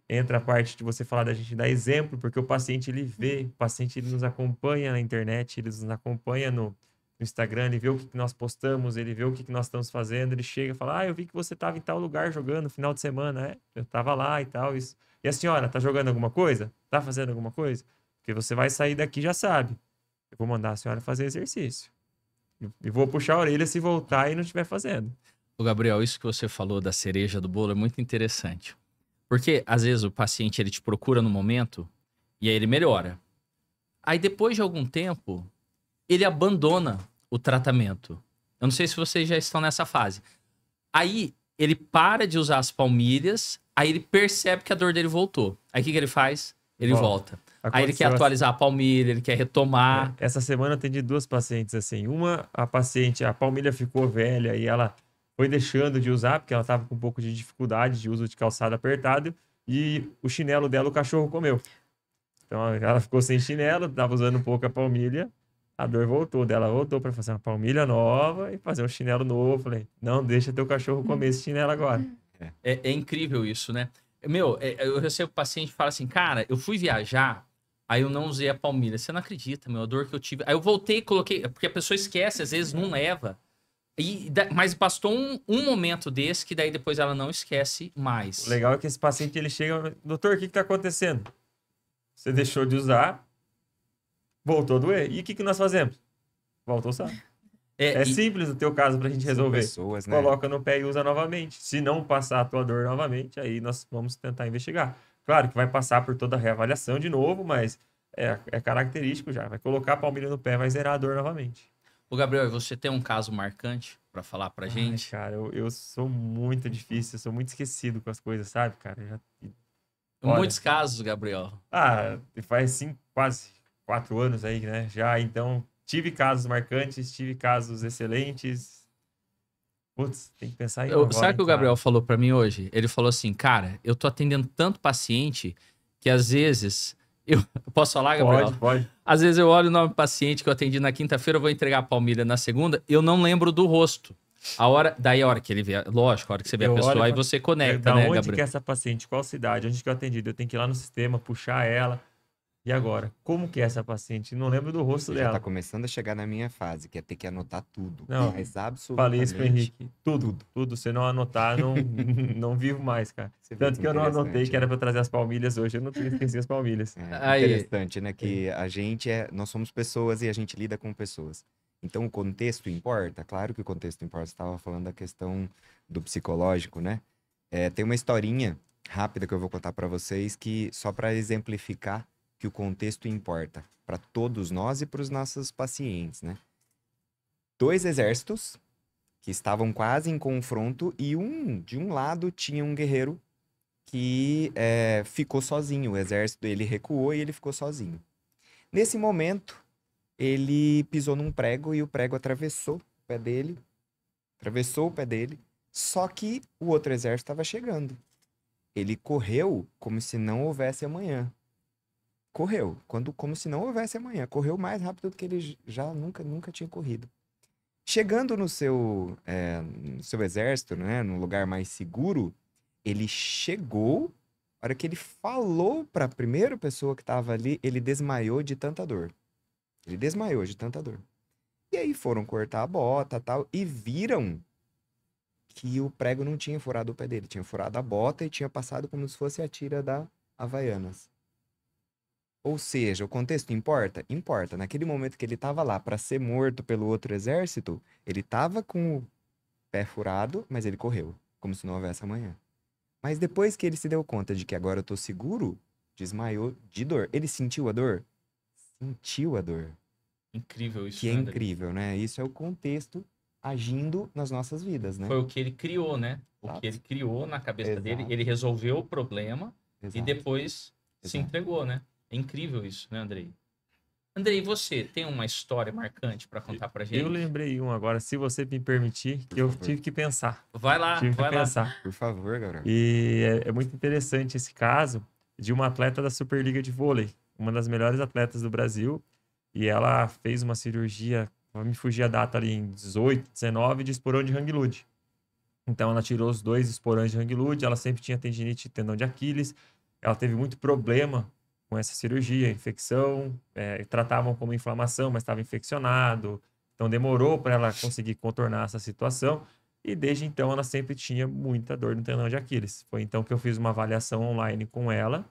Entra a parte de você falar da gente dar exemplo, porque o paciente ele vê, o paciente ele nos acompanha na internet, ele nos acompanha no Instagram, ele vê o que nós postamos, ele vê o que nós estamos fazendo, ele chega e fala, eu vi que você estava em tal lugar jogando no final de semana, eu estava lá e tal, isso. E a senhora, tá jogando alguma coisa? Tá fazendo alguma coisa? Porque você vai sair daqui já sabe. Eu vou mandar a senhora fazer exercício. E vou puxar a orelha se voltar e não estiver fazendo. Ô Gabriel, isso que você falou da cereja do bolo é muito interessante. Porque, às vezes, o paciente ele te procura no momento e aí ele melhora. Aí, depois de algum tempo, ele abandona o tratamento. Eu não sei se vocês já estão nessa fase. Aí, ele para de usar as palmilhas, aí ele percebe que a dor dele voltou. Aí, o que ele faz? Ele volta. Aí ele quer atualizar a palmilha, ele quer retomar. Essa semana eu atendi 2 pacientes assim. Uma, a palmilha ficou velha e ela foi deixando de usar, porque ela estava com um pouco de dificuldade de uso de calçado apertado, e o chinelo dela o cachorro comeu. Então ela ficou sem chinelo, estava usando um pouco a palmilha, A dor voltou, dela voltou pra fazer uma palmilha nova e fazer um chinelo novo. Falei, não deixa teu cachorro comer esse chinelo agora. É incrível isso, né? Meu, eu recebo paciente que fala assim, cara, eu fui viajar, aí eu não usei a palmilha. Você não acredita, meu, a dor que eu tive. Aí eu voltei e coloquei, porque a pessoa esquece, às vezes não leva. Mas bastou um momento desse que daí depois ela não esquece mais. O legal é que esse paciente, ele chega, doutor, o que tá acontecendo? Você deixou de usar, voltou a doer. E o que nós fazemos? Volta a usar. É simples o teu caso pra gente resolver. Pessoas, né? Coloca no pé e usa novamente. Se não passar a tua dor novamente, aí nós vamos tentar investigar. Claro que vai passar por toda a reavaliação de novo, mas é característico já. Vai colocar a palmilha no pé, vai zerar a dor novamente. Ô, Gabriel, você tem um caso marcante pra falar pra gente? Ai, cara, eu sou muito difícil, eu sou muito esquecido com as coisas, sabe, cara? Olha. Muitos casos, Gabriel. Faz quase 4 anos aí, né? Já, então, tive casos marcantes, tive casos excelentes. Putz, tem que pensar em um agora, Sabe o que o Gabriel falou pra mim hoje? Ele falou assim, cara, eu tô atendendo tanto paciente que às vezes... Eu posso falar, Gabriel? Pode. Às vezes eu olho o nome do paciente que eu atendi na quinta-feira, eu vou entregar a palmilha na segunda, eu não lembro do rosto. Daí a hora que ele vê, lógico, a hora que você vê a pessoa, aí você conecta, né, Gabriel? Onde que é essa paciente? Qual cidade? Onde que eu atendi? Eu tenho que ir lá no sistema, puxar ela. E agora? Como que é essa paciente? Não lembro do rosto Já dela. tá começando a chegar na minha fase, que é ter que anotar tudo. Não, mas absolutamente. Falei isso pro Henrique. Tudo. Se não anotar, não vivo mais, cara. Tanto que eu não anotei que era pra eu trazer as palmilhas hoje. Eu não esqueci as palmilhas. Interessante, né? Que a gente nós somos pessoas e a gente lida com pessoas. Então, o contexto importa? Claro que o contexto importa. Você estava falando da questão do psicológico, né? Tem uma historinha rápida que eu vou contar para vocês, que só para exemplificar que o contexto importa para todos nós e para os nossos pacientes, né? 2 exércitos que estavam quase em confronto e de um lado tinha um guerreiro que ficou sozinho. O exército dele recuou e ele ficou sozinho. Nesse momento, ele pisou num prego e o prego atravessou o pé dele. Só que o outro exército estava chegando. Ele correu como se não houvesse amanhã. Como se não houvesse amanhã. Correu mais rápido do que ele já nunca tinha corrido. Chegando no seu exército, né, num lugar mais seguro, ele chegou, a hora que ele falou para a primeira pessoa que estava ali, ele desmaiou de tanta dor. E aí foram cortar a bota tal, e viram que o prego não tinha furado o pé dele, tinha furado a bota e tinha passado como se fosse a tira da Havaianas. Ou seja, o contexto importa? Importa. Naquele momento que ele estava lá para ser morto pelo outro exército, ele estava com o pé furado, mas ele correu, como se não houvesse amanhã. Mas depois que ele se deu conta de que agora eu tô seguro, desmaiou de dor. Ele sentiu a dor? Sentiu a dor. Incrível isso, Que é né, André? incrível, né? Isso é o contexto agindo nas nossas vidas, né? Foi o que ele criou, né? O Exato. que ele criou na cabeça Exato. dele, ele resolveu o problema e Exato. depois se Exato. entregou, né? É incrível isso, né, Andrei? Andrei, você tem uma história marcante para contar pra gente? Eu lembrei um agora, se você me permitir, que eu tive que pensar. Vai lá, Tive que vai lá. pensar. Por favor, Gabriel. E é muito interessante esse caso de uma atleta da Superliga de Vôlei, uma das melhores atletas do Brasil, e ela fez uma cirurgia, me fugir a data ali em 18, 19, de esporão de Hang Lud. Então ela tirou os 2 esporões de Hang Lud, ela sempre tinha tendinite e tendão de Aquiles, ela teve muito problema com essa cirurgia, infecção, tratavam como inflamação, mas estava infeccionado, então demorou para ela conseguir contornar essa situação, e desde então ela sempre tinha muita dor no tendão de Aquiles. Foi então que eu fiz uma avaliação online com ela,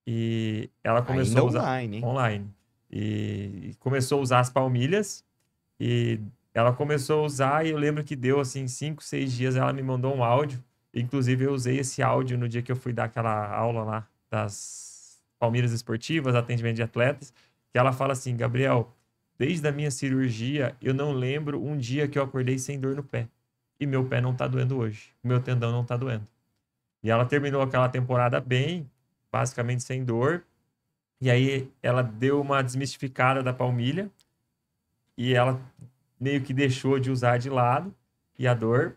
e ela começou Ainda a usar online, hein? online, e começou a usar as palmilhas, e ela começou a usar, e eu lembro que deu assim 5, 6 dias, ela me mandou um áudio, inclusive eu usei esse áudio no dia que eu fui dar aquela aula lá das palmilhas esportivas, atendimento de atletas, que ela fala assim: Gabriel, desde a minha cirurgia, eu não lembro um dia que eu acordei sem dor no pé. E meu pé não tá doendo hoje. O meu tendão não tá doendo. E ela terminou aquela temporada bem, basicamente sem dor. E aí ela deu uma desmistificada da palmilha e ela meio que deixou de usar de lado e a dor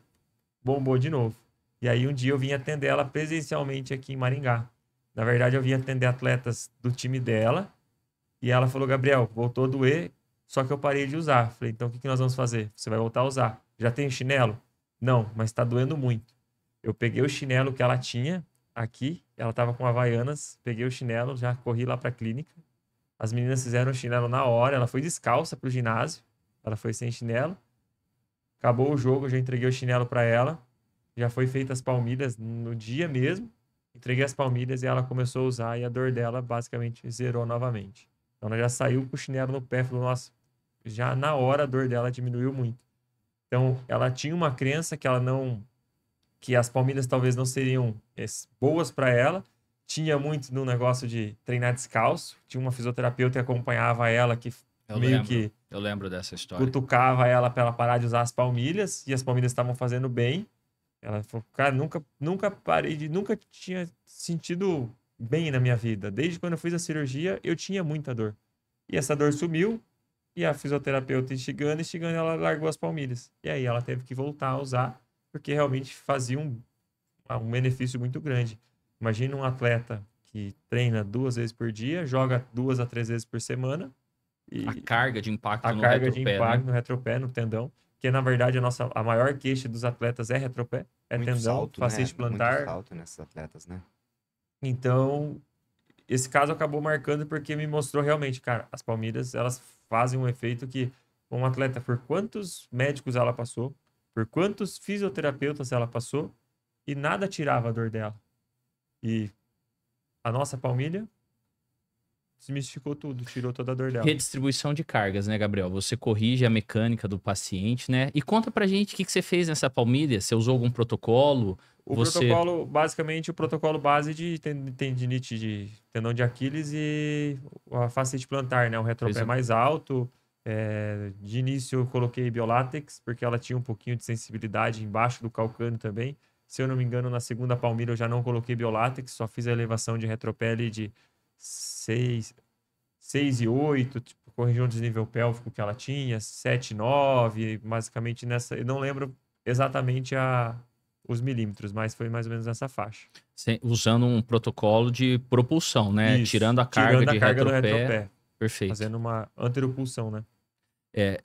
bombou de novo. E aí um dia eu vim atender ela presencialmente aqui em Maringá. Na verdade, eu vim atender atletas do time dela e ela falou: Gabriel, voltou a doer, só que eu parei de usar. Falei, então o que nós vamos fazer? Você vai voltar a usar. Já tem chinelo? Não, mas tá doendo muito. Eu peguei o chinelo que ela tinha aqui, ela tava com Havaianas, peguei o chinelo, já corri lá pra clínica. As meninas fizeram o chinelo na hora, ela foi descalça pro ginásio, ela foi sem chinelo. Acabou o jogo, eu já entreguei o chinelo pra ela. Já foi feitas as palmilhas no dia mesmo. Entreguei as palmilhas e ela começou a usar e a dor dela basicamente zerou novamente. Então ela já saiu com o chinelo no pé, falou, nossa, já na hora a dor dela diminuiu muito. Então ela tinha uma crença que ela não, que as palmilhas talvez não seriam boas para ela. Tinha muito no negócio de treinar descalço. Tinha uma fisioterapeuta que acompanhava ela que Eu lembro dessa história. cutucava ela para ela parar de usar as palmilhas e as palmilhas estavam fazendo bem. Ela falou, cara, nunca tinha sentido bem na minha vida. Desde quando eu fiz a cirurgia, eu tinha muita dor. E essa dor sumiu, e a fisioterapeuta instigando, ela largou as palmilhas. E aí ela teve que voltar a usar, porque realmente fazia um benefício muito grande. Imagina um atleta que treina 2 vezes por dia, joga 2 a 3 vezes por semana. E A carga de impacto a no carga de retropé, impacto né? no retropé, no tendão. Que na verdade a maior queixa dos atletas é retropé, é Muito tendão, salto, facete né? plantar. Muito salto nesses atletas, né? Então, esse caso acabou marcando porque me mostrou realmente, cara, as palmilhas, elas fazem um efeito que um atleta, por quantos médicos ela passou, por quantos fisioterapeutas ela passou, e nada tirava a dor dela. E a nossa palmilha desmistificou tudo, tirou toda a dor dela. Redistribuição de cargas, né, Gabriel? Você corrige a mecânica do paciente, né? E conta pra gente o que você fez nessa palmilha. Você usou algum protocolo? Protocolo, basicamente, o protocolo base de tendinite de tendão de Aquiles e a facete plantar, né? O retropé mais alto. De início eu coloquei biolátex, porque ela tinha um pouquinho de sensibilidade embaixo do calcâneo também. Se eu não me engano, na segunda palmilha eu já não coloquei biolátex, só fiz a elevação de retropé ali de 6 e 8, tipo, corrigi um desnível pélvico que ela tinha, 7 e 9, basicamente nessa, eu não lembro exatamente os milímetros, mas foi mais ou menos nessa faixa. Usando um protocolo de propulsão, né? Isso, tirando a carga de do retropé. retropé. Perfeito. Fazendo uma anteropulsão, né?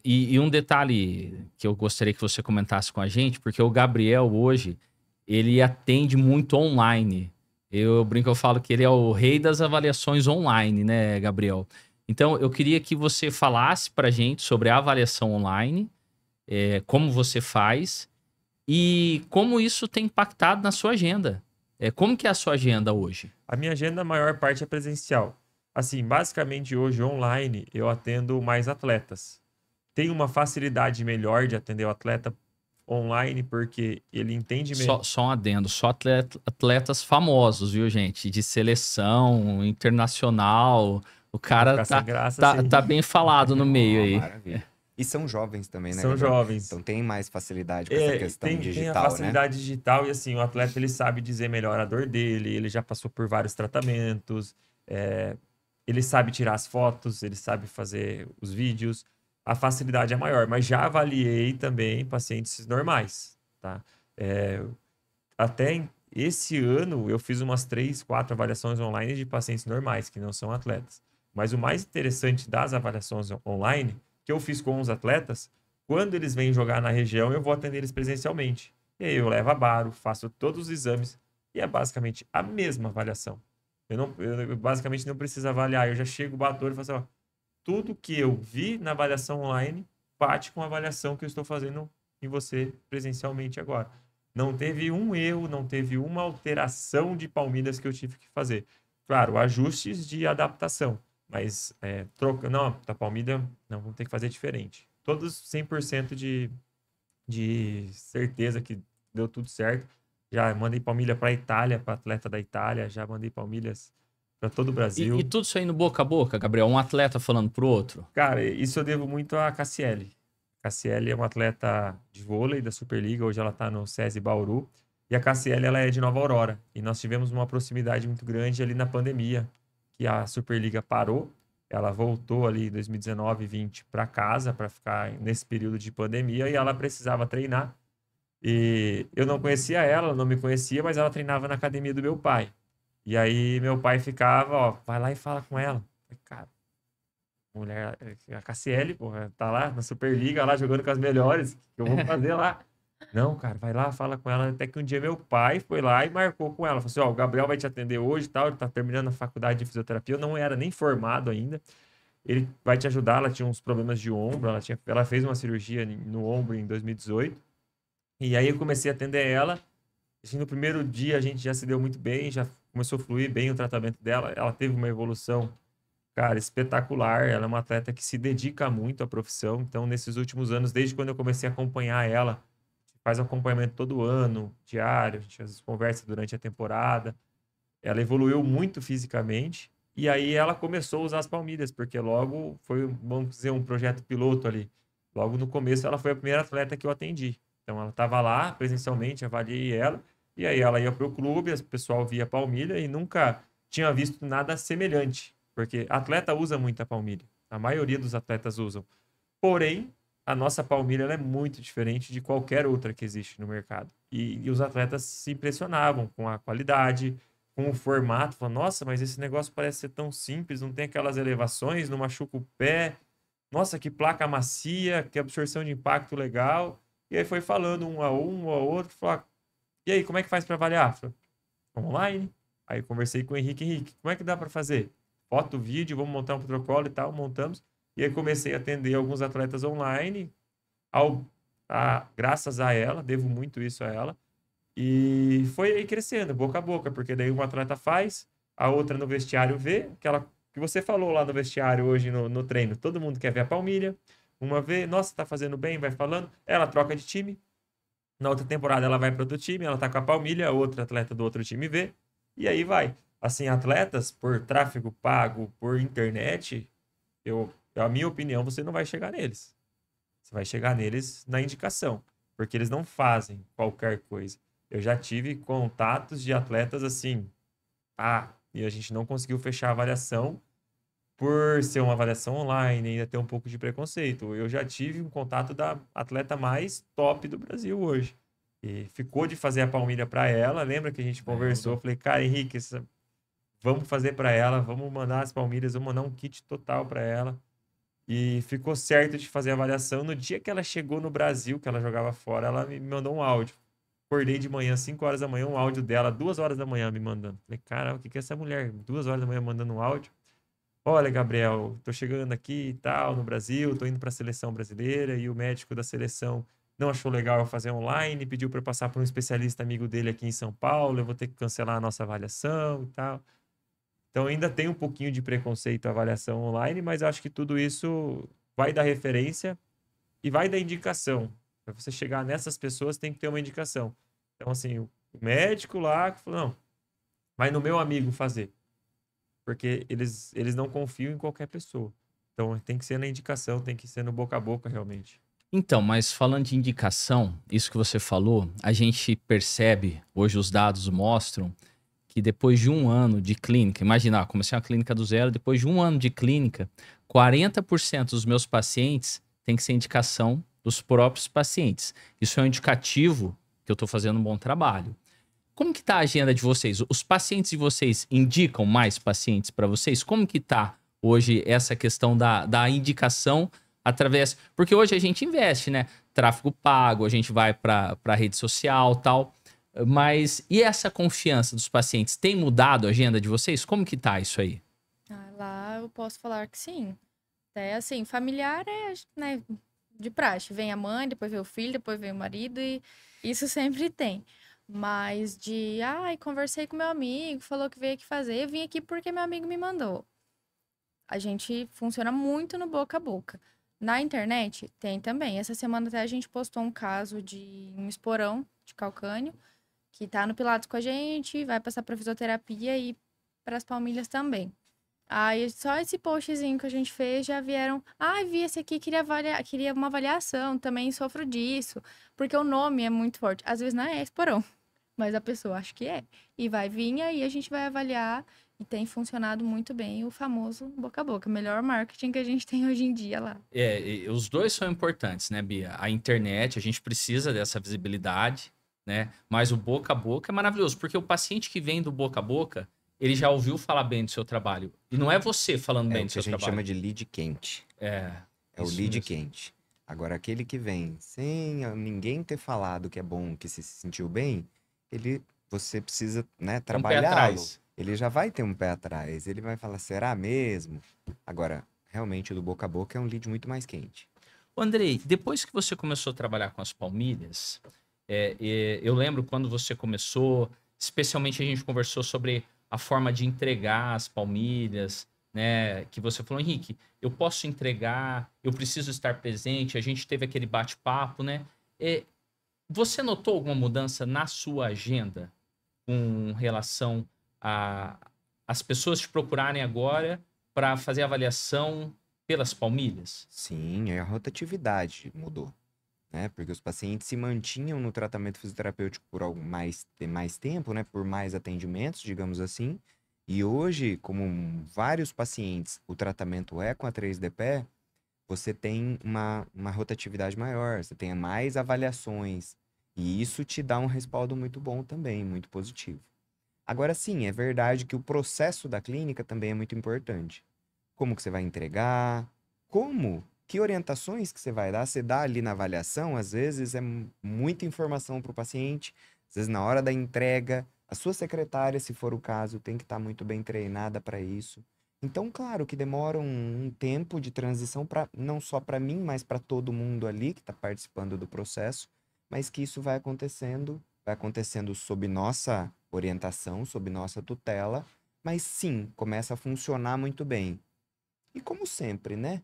E um detalhe que eu gostaria que você comentasse com a gente, porque o Gabriel hoje, ele atende muito online. Eu falo que ele é o rei das avaliações online, né, Gabriel? Então, eu queria que você falasse pra gente sobre a avaliação online, como você faz e como isso tem impactado na sua agenda. Como que é a sua agenda hoje? A minha agenda, a maior parte é presencial. Assim, basicamente hoje online eu atendo mais atletas. Tenho uma facilidade melhor de atender o atleta online porque ele entende melhor. Só um adendo, só atletas famosos, viu, gente? De seleção internacional. O cara tá bem falado no meio aí. Maravilha. E são jovens também, né? São jovens. Então tem mais facilidade com essa questão digital, tem a facilidade né? digital e assim, o atleta ele sabe dizer melhor a dor dele, ele já passou por vários tratamentos, ele sabe tirar as fotos, ele sabe fazer os vídeos, a facilidade é maior, mas já avaliei também pacientes normais, tá? Até esse ano eu fiz umas 3, 4 avaliações online de pacientes normais, que não são atletas. Mas o mais interessante das avaliações online, que eu fiz com os atletas, quando eles vêm jogar na região, eu vou atender eles presencialmente. E aí eu levo a baro, faço todos os exames, e é basicamente a mesma avaliação. Eu basicamente não preciso avaliar, eu já chego, bato e falo assim, ó, tudo que eu vi na avaliação online bate com a avaliação que eu estou fazendo em você presencialmente agora. Não teve um erro, não teve uma alteração de palmilhas que eu tive que fazer. Claro, ajustes de adaptação, mas não, a palmilha não, vamos ter que fazer diferente. Todos 100% de certeza que deu tudo certo. Já mandei palmilha para a Itália, para atleta da Itália, já mandei palmilhas para todo o Brasil. E tudo isso aí no boca a boca, Gabriel? Um atleta falando pro outro? Cara, isso eu devo muito a Cassiele. Cassiele é uma atleta de vôlei da Superliga, hoje ela está no SESI Bauru. E a Cassiele, ela é de Nova Aurora. E nós tivemos uma proximidade muito grande ali na pandemia, que a Superliga parou. Ela voltou ali em 2019 e 2020 para casa, para ficar nesse período de pandemia, e ela precisava treinar. E eu não conhecia ela não me conhecia, mas ela treinava na academia do meu pai. E aí meu pai ficava, ó, vai lá e fala com ela. Falei, cara, Mulher, a Cassiele, porra, tá lá na Superliga, lá jogando com as melhores. O que eu vou fazer lá? Não, cara, vai lá, fala com ela. Até que um dia meu pai foi lá e marcou com ela. Falou assim: ó, o Gabriel vai te atender hoje e tal. Ele tá terminando a faculdade de fisioterapia. Eu não era nem formado ainda. Ele vai te ajudar. Ela tinha uns problemas de ombro. Ela fez uma cirurgia no ombro em 2018. E aí eu comecei a atender ela. Assim, no primeiro dia a gente já se deu muito bem, já começou a fluir bem o tratamento dela. Ela teve uma evolução, cara, espetacular. Ela é uma atleta que se dedica muito à profissão. Então, nesses últimos anos, desde quando eu comecei a acompanhar ela, faz acompanhamento todo ano, diário, a gente às vezes conversa durante a temporada. Ela evoluiu muito fisicamente. E aí ela começou a usar as palmilhas, porque logo foi, vamos dizer, um projeto piloto ali. Logo no começo, ela foi a primeira atleta que eu atendi. Então, ela estava lá presencialmente, avaliei ela. E aí ela ia para o clube, o pessoal via a palmilha e nunca tinha visto nada semelhante. Porque atleta usa muito a palmilha. A maioria dos atletas usam. Porém, a nossa palmilha ela é muito diferente de qualquer outra que existe no mercado. E os atletas se impressionavam com a qualidade, com o formato. Falavam, nossa, mas esse negócio parece ser tão simples, não tem aquelas elevações, não machuca o pé. Nossa, que placa macia, que absorção de impacto legal. E aí foi falando um ao outro. Falou, e aí, como é que faz para avaliar? Falei, online. Aí conversei com o Henrique. Henrique, como é que dá para fazer? Foto, vídeo, vamos montar um protocolo e tal, montamos. E aí comecei a atender alguns atletas online, graças a ela, devo muito isso a ela. E foi aí crescendo, boca a boca, porque daí uma atleta faz, a outra no vestiário vê, que você falou lá no vestiário hoje no treino, todo mundo quer ver a palmilha, uma vê, nossa, tá fazendo bem, vai falando, ela troca de time, na outra temporada ela vai para outro time, ela tá com a palmilha, a outra atleta do outro time vê, e aí vai. Assim, atletas, por tráfego pago, por internet, a minha opinião, você não vai chegar neles. Você vai chegar neles na indicação, porque eles não fazem qualquer coisa. Eu já tive contatos de atletas assim, e a gente não conseguiu fechar a avaliação por ser uma avaliação online, ainda ter um pouco de preconceito. Eu já tive um contato da atleta mais top do Brasil hoje. E ficou de fazer a palmilha para ela. Lembra que a gente conversou? Eu falei, cara, Henrique, vamos fazer para ela, vamos mandar as palmilhas, vamos mandar um kit total para ela. E ficou certo de fazer a avaliação. No dia que ela chegou no Brasil, que ela jogava fora, ela me mandou um áudio. Acordei de manhã, 5 horas da manhã, um áudio dela, 2 horas da manhã me mandando. Falei, cara, o que é essa mulher? 2 horas da manhã mandando um áudio. Olha, Gabriel, tô chegando aqui e tal, no Brasil, tô indo para a seleção brasileira e o médico da seleção não achou legal eu fazer online, pediu para passar por um especialista amigo dele aqui em São Paulo, eu vou ter que cancelar a nossa avaliação e tal. Então ainda tem um pouquinho de preconceito a avaliação online, mas acho que tudo isso vai da referência e vai da indicação. Para você chegar nessas pessoas tem que ter uma indicação. Então assim, o médico lá falou, não, vai no meu amigo fazer. Porque eles não confiam em qualquer pessoa. Então tem que ser na indicação, tem que ser no boca a boca realmente. Então, mas falando de indicação, isso que você falou, a gente percebe, hoje os dados mostram, que depois de um ano de clínica, imagina, comecei uma clínica do zero, depois de um ano de clínica, 40% dos meus pacientes tem que ser indicação dos próprios pacientes. Isso é um indicativo que eu estou fazendo um bom trabalho. Como que tá a agenda de vocês? Os pacientes de vocês indicam mais pacientes para vocês? Como que tá hoje essa questão da indicação através... Porque hoje a gente investe, né? Tráfego pago, a gente vai para rede social e tal... Mas e essa confiança dos pacientes? Tem mudado a agenda de vocês? Como que tá isso aí? Lá eu posso falar que sim. Até assim, familiar é, né, de praxe. Vem a mãe, depois vem o filho, depois vem o marido e isso sempre tem. Mas conversei com meu amigo, falou que veio aqui fazer, eu vim aqui porque meu amigo me mandou. A gente funciona muito no boca a boca. Na internet tem também. Essa semana até a gente postou um caso de um esporão de calcânio, que tá no Pilates com a gente, vai passar pra fisioterapia e pras palmilhas também. Aí só esse postzinho que a gente fez já vieram, vi esse aqui, queria uma avaliação, também sofro disso, porque o nome é muito forte. Às vezes não é esporão, mas a pessoa acha que é. E vai vir aí, a gente vai avaliar e tem funcionado muito bem o famoso boca a boca, melhor marketing que a gente tem hoje em dia lá. Os dois são importantes, né, Bia? A internet, a gente precisa dessa visibilidade, né? Mas o boca a boca é maravilhoso, porque o paciente que vem do boca a boca, ele já ouviu falar bem do seu trabalho. E não é você falando É bem o do que seu a gente trabalho. chama de lead quente. É É o isso lead mesmo. quente. Agora, aquele que vem sem ninguém ter falado que é bom, que se sentiu bem, você precisa, né, Um pé trabalhá-lo. atrás. Ele já vai ter um pé atrás. Ele vai falar, será mesmo? Agora, realmente, o do boca a boca é um lead muito mais quente. Ô, Andrei, depois que você começou a trabalhar com as palmilhas, eu lembro quando você começou, especialmente a gente conversou sobre a forma de entregar as palmilhas, né? Que você falou, Henrique, eu posso entregar, eu preciso estar presente, a gente teve aquele bate-papo, né? Você notou alguma mudança na sua agenda com relação a as pessoas te procurarem agora para fazer avaliação pelas palmilhas? Sim, a rotatividade mudou, né? Porque os pacientes se mantinham no tratamento fisioterapêutico por mais tempo, né? Por mais atendimentos, digamos assim. E hoje, como vários pacientes, o tratamento é com a 3D pé, você tem uma rotatividade maior, você tem mais avaliações. E isso te dá um respaldo muito bom também, muito positivo. Agora sim, é verdade que o processo da clínica também é muito importante. Como que você vai entregar? Que orientações que você vai dar? Você dá ali na avaliação, às vezes é muita informação para o paciente, às vezes na hora da entrega, a sua secretária, se for o caso, tem que estar muito bem treinada para isso. Então, claro que demora um tempo de transição não só para mim, mas para todo mundo ali que está participando do processo, mas que isso vai acontecendo sob nossa orientação, sob nossa tutela, mas sim, começa a funcionar muito bem. E como sempre, né?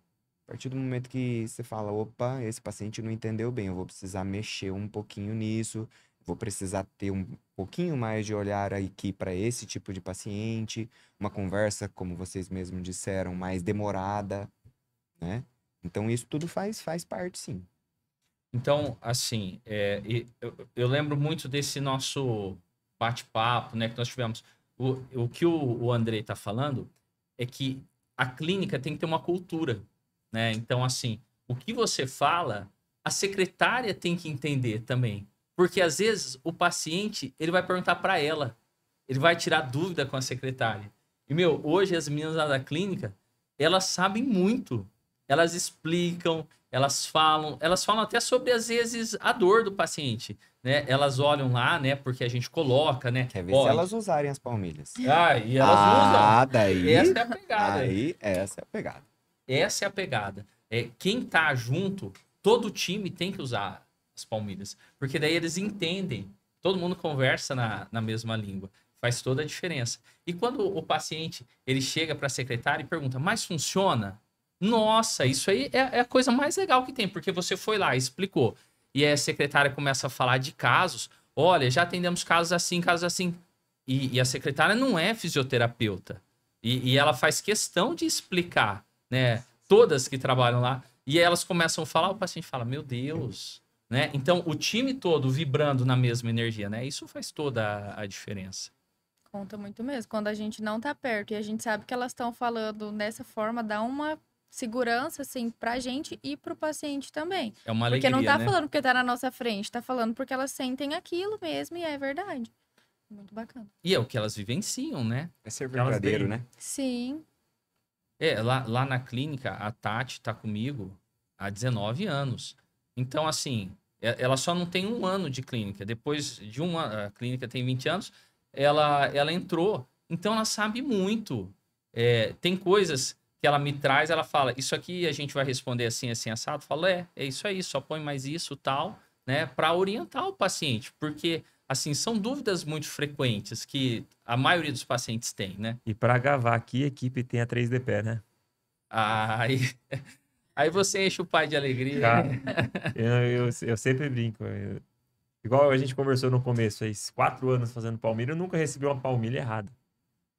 A partir do momento que você fala, opa, esse paciente não entendeu bem, eu vou precisar mexer um pouquinho nisso, vou precisar ter um pouquinho mais de olhar aqui para esse tipo de paciente, uma conversa, como vocês mesmos disseram, mais demorada, né? Então isso tudo faz parte, sim. Então, assim, eu lembro muito desse nosso bate-papo, né, que nós tivemos. O que o Andrei está falando é que a clínica tem que ter uma cultura, né? Então, assim, o que você fala, a secretária tem que entender também. Porque, às vezes, o paciente, ele vai perguntar para ela, ele vai tirar dúvida com a secretária. E, meu, hoje as meninas lá da clínica, elas sabem muito. Elas explicam, elas falam até sobre, às vezes, a dor do paciente, né? Elas olham lá, né? Porque a gente coloca, né? Quer ver se elas usarem as palmilhas. E elas usam. Daí. Essa é a pegada. Essa é a pegada. Essa é a pegada. Quem tá junto, todo o time tem que usar as palmilhas. Porque daí eles entendem. Todo mundo conversa na mesma língua. Faz toda a diferença. E quando o paciente ele chega para a secretária e pergunta, mas funciona? Nossa, isso aí é a coisa mais legal que tem, porque você foi lá, explicou. E aí a secretária começa a falar de casos. Olha, já atendemos casos assim, casos assim. E a secretária não é fisioterapeuta. E ela faz questão de explicar, né? Todas que trabalham lá. E aí elas começam a falar, o paciente fala, meu Deus, né? Então, o time todo vibrando na mesma energia, né? Isso faz toda a diferença. Conta muito mesmo. Quando a gente não tá perto e a gente sabe que elas estão falando dessa forma, dá uma segurança, assim, pra gente e pro paciente também. É uma Porque alegria, não tá né? falando porque tá na nossa frente, tá falando porque elas sentem aquilo mesmo e é verdade. Muito bacana. E é o que elas vivenciam, né? É ser Elas verdadeiro, veem. né? Sim. Lá na clínica, a Tati tá comigo há 19 anos. Então, assim, ela só não tem 1 ano de clínica. Depois de a clínica tem 20 anos, ela entrou. Então, ela sabe muito. Tem coisas que ela me traz, ela fala, isso aqui a gente vai responder assim, assim, assado. Eu falo, é isso aí, só põe mais isso, tal, né? Para orientar o paciente. Porque, assim, são dúvidas muito frequentes que a maioria dos pacientes tem, né? E para gravar aqui, a equipe tem a 3D pé, né? Aí você enche o pai de alegria. Cara, eu sempre brinco. Igual a gente conversou no começo, aí, 4 anos fazendo palmilha, eu nunca recebi uma palmilha errada.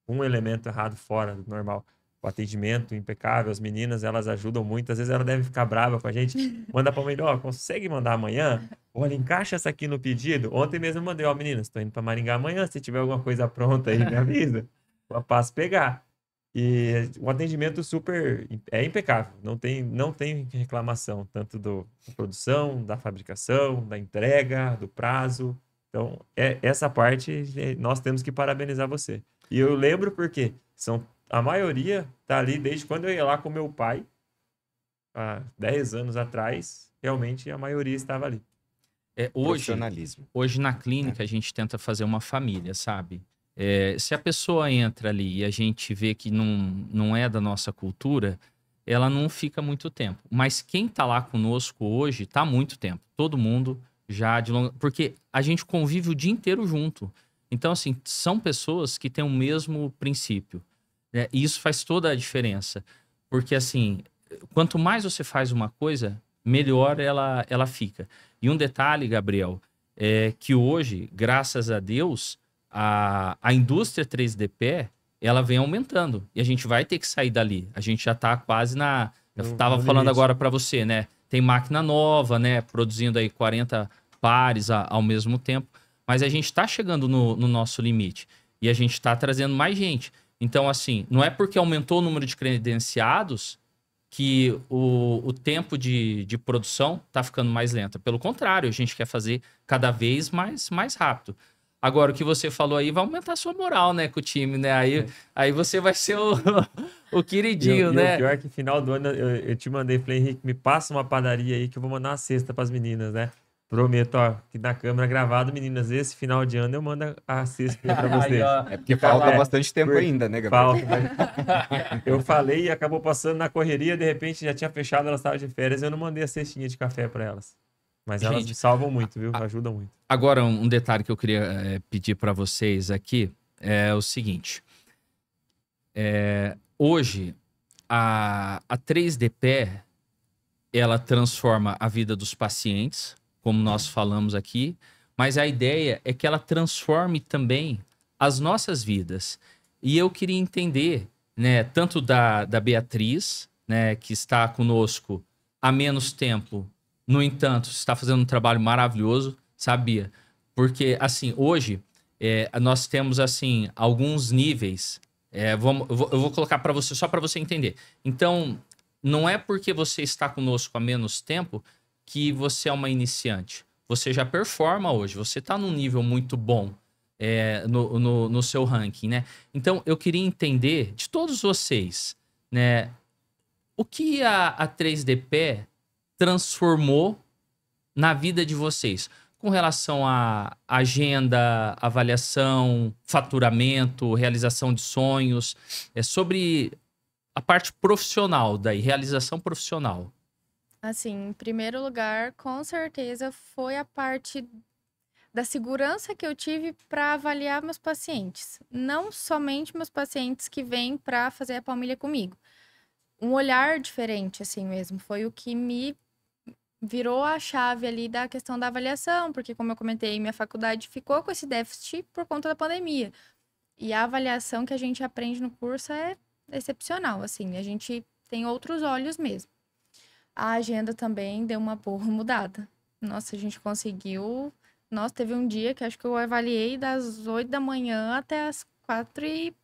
Um elemento errado fora do normal. O atendimento impecável, as meninas, elas ajudam muito. Às vezes ela deve ficar brava com a gente. Manda pra palmilha, ó, consegue mandar amanhã? Olha, encaixa essa aqui no pedido. Ontem mesmo eu mandei, ó, meninas, tô indo pra Maringá amanhã. Se tiver alguma coisa pronta aí, me avisa. Eu passo pegar. E o atendimento super é impecável. Não tem reclamação, tanto da produção, da fabricação, da entrega, do prazo. Então, essa parte nós temos que parabenizar você. E eu lembro porque a maioria tá ali desde quando eu ia lá com meu pai, há 10 anos atrás, realmente a maioria estava ali. Profissionalismo. Hoje na clínica a gente tenta fazer uma família, sabe? Se a pessoa entra ali e a gente vê que não é da nossa cultura, ela não fica muito tempo. Mas quem tá lá conosco hoje tá há muito tempo. Todo mundo já de longa... Porque a gente convive o dia inteiro junto. Então, assim, são pessoas que têm o mesmo princípio, né? E isso faz toda a diferença. Porque, assim, quanto mais você faz uma coisa, melhor ela fica. E um detalhe, Gabriel, é que hoje, graças a Deus, a indústria 3D ela vem aumentando. E a gente vai ter que sair dali. A gente já tá quase na... Eu tava falando agora para você, né? Tem máquina nova, né? Produzindo aí 40 pares ao mesmo tempo. Mas a gente tá chegando no nosso limite. E a gente tá trazendo mais gente. Então, assim, não é porque aumentou o número de credenciados que o tempo de produção tá ficando mais lento. Pelo contrário, a gente quer fazer cada vez mais rápido. Agora, o que você falou aí vai aumentar a sua moral, né, com o time, né? Aí você vai ser o queridinho, né? E o pior é que final do ano eu te mandei, falei, Henrique, me passa uma padaria aí que eu vou mandar uma cesta pras meninas, né? Prometo, ó, que na câmera gravado, meninas, esse final de ano eu mando a cesta pra vocês. É porque falta bastante tempo ainda, né, Gabriel? Falta, mas eu falei e acabou passando na correria, de repente já tinha fechado, elas estavam de férias, eu não mandei a cestinha de café pra elas. Mas elas Gente, me salvam muito, viu? Ajudam muito. Agora, um detalhe que eu queria pedir para vocês aqui é o seguinte. Hoje, a 3DP, ela transforma a vida dos pacientes, como nós falamos aqui, mas a ideia é que ela transforme também as nossas vidas. E eu queria entender, né, tanto da Beatriz, né, que está conosco há menos tempo, no entanto, está fazendo um trabalho maravilhoso, sabia? Porque, assim, hoje, nós temos, assim, alguns níveis. Eu vou colocar para você, só para você entender. Então, não é porque você está conosco há menos tempo que você é uma iniciante. Você já performa hoje, você está num nível muito bom no seu ranking, né? Então, eu queria entender de todos vocês, né? O que a 3DP transformou na vida de vocês com relação a agenda, avaliação, faturamento, realização de sonhos, sobre a parte profissional daí, realização profissional. Assim, em primeiro lugar, com certeza foi a parte da segurança que eu tive para avaliar meus pacientes. Não somente meus pacientes que vêm para fazer a palmilha comigo. Um olhar diferente, assim mesmo, foi o que me virou a chave ali da questão da avaliação, porque, como eu comentei, minha faculdade ficou com esse déficit por conta da pandemia. E a avaliação que a gente aprende no curso é excepcional, assim, a gente tem outros olhos mesmo. A agenda também deu uma boa mudada. Nossa, a gente conseguiu... Nossa, teve um dia que acho que eu avaliei das 8 da manhã até as 4h30,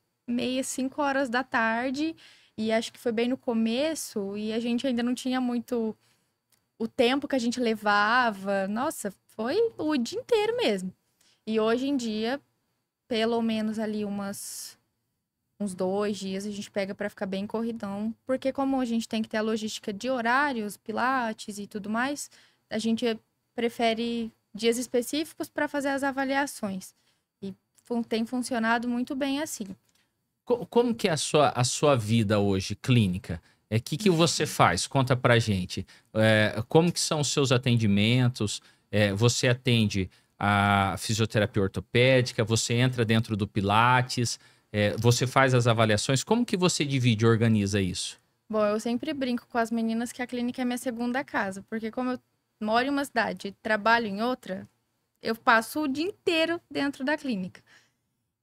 5 horas da tarde, e acho que foi bem no começo, e a gente ainda não tinha muito... o tempo que a gente levava, nossa, foi o dia inteiro mesmo. E hoje em dia, pelo menos ali uns 2 dias, a gente pega para ficar bem corridão. Porque como a gente tem que ter a logística de horários, pilates e tudo mais, a gente prefere dias específicos para fazer as avaliações. E tem funcionado muito bem assim. Como que é a sua vida hoje, clínica? O que você faz? Conta pra gente. Como que são os seus atendimentos? Você atende a fisioterapia ortopédica? Você entra dentro do Pilates? Você faz as avaliações? Como que você divide e organiza isso? Bom, eu sempre brinco com as meninas que a clínica é minha segunda casa. Porque como eu moro em uma cidade e trabalho em outra, eu passo o dia inteiro dentro da clínica.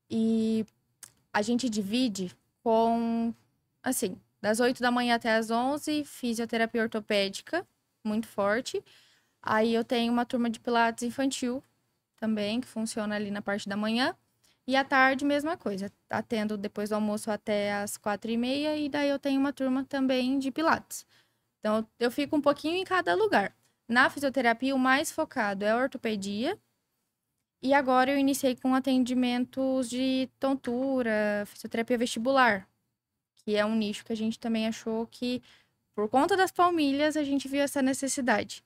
E a gente divide com, assim... das 8 da manhã até as 11, fisioterapia ortopédica, muito forte. Aí eu tenho uma turma de pilates infantil também, que funciona ali na parte da manhã. E à tarde, mesma coisa. Atendo depois do almoço até as 4h30, e daí eu tenho uma turma também de pilates. Então, eu fico um pouquinho em cada lugar. Na fisioterapia, o mais focado é a ortopedia. E agora eu iniciei com atendimentos de tontura, fisioterapia vestibular, que é um nicho que a gente também achou que, por conta das palmilhas, a gente viu essa necessidade.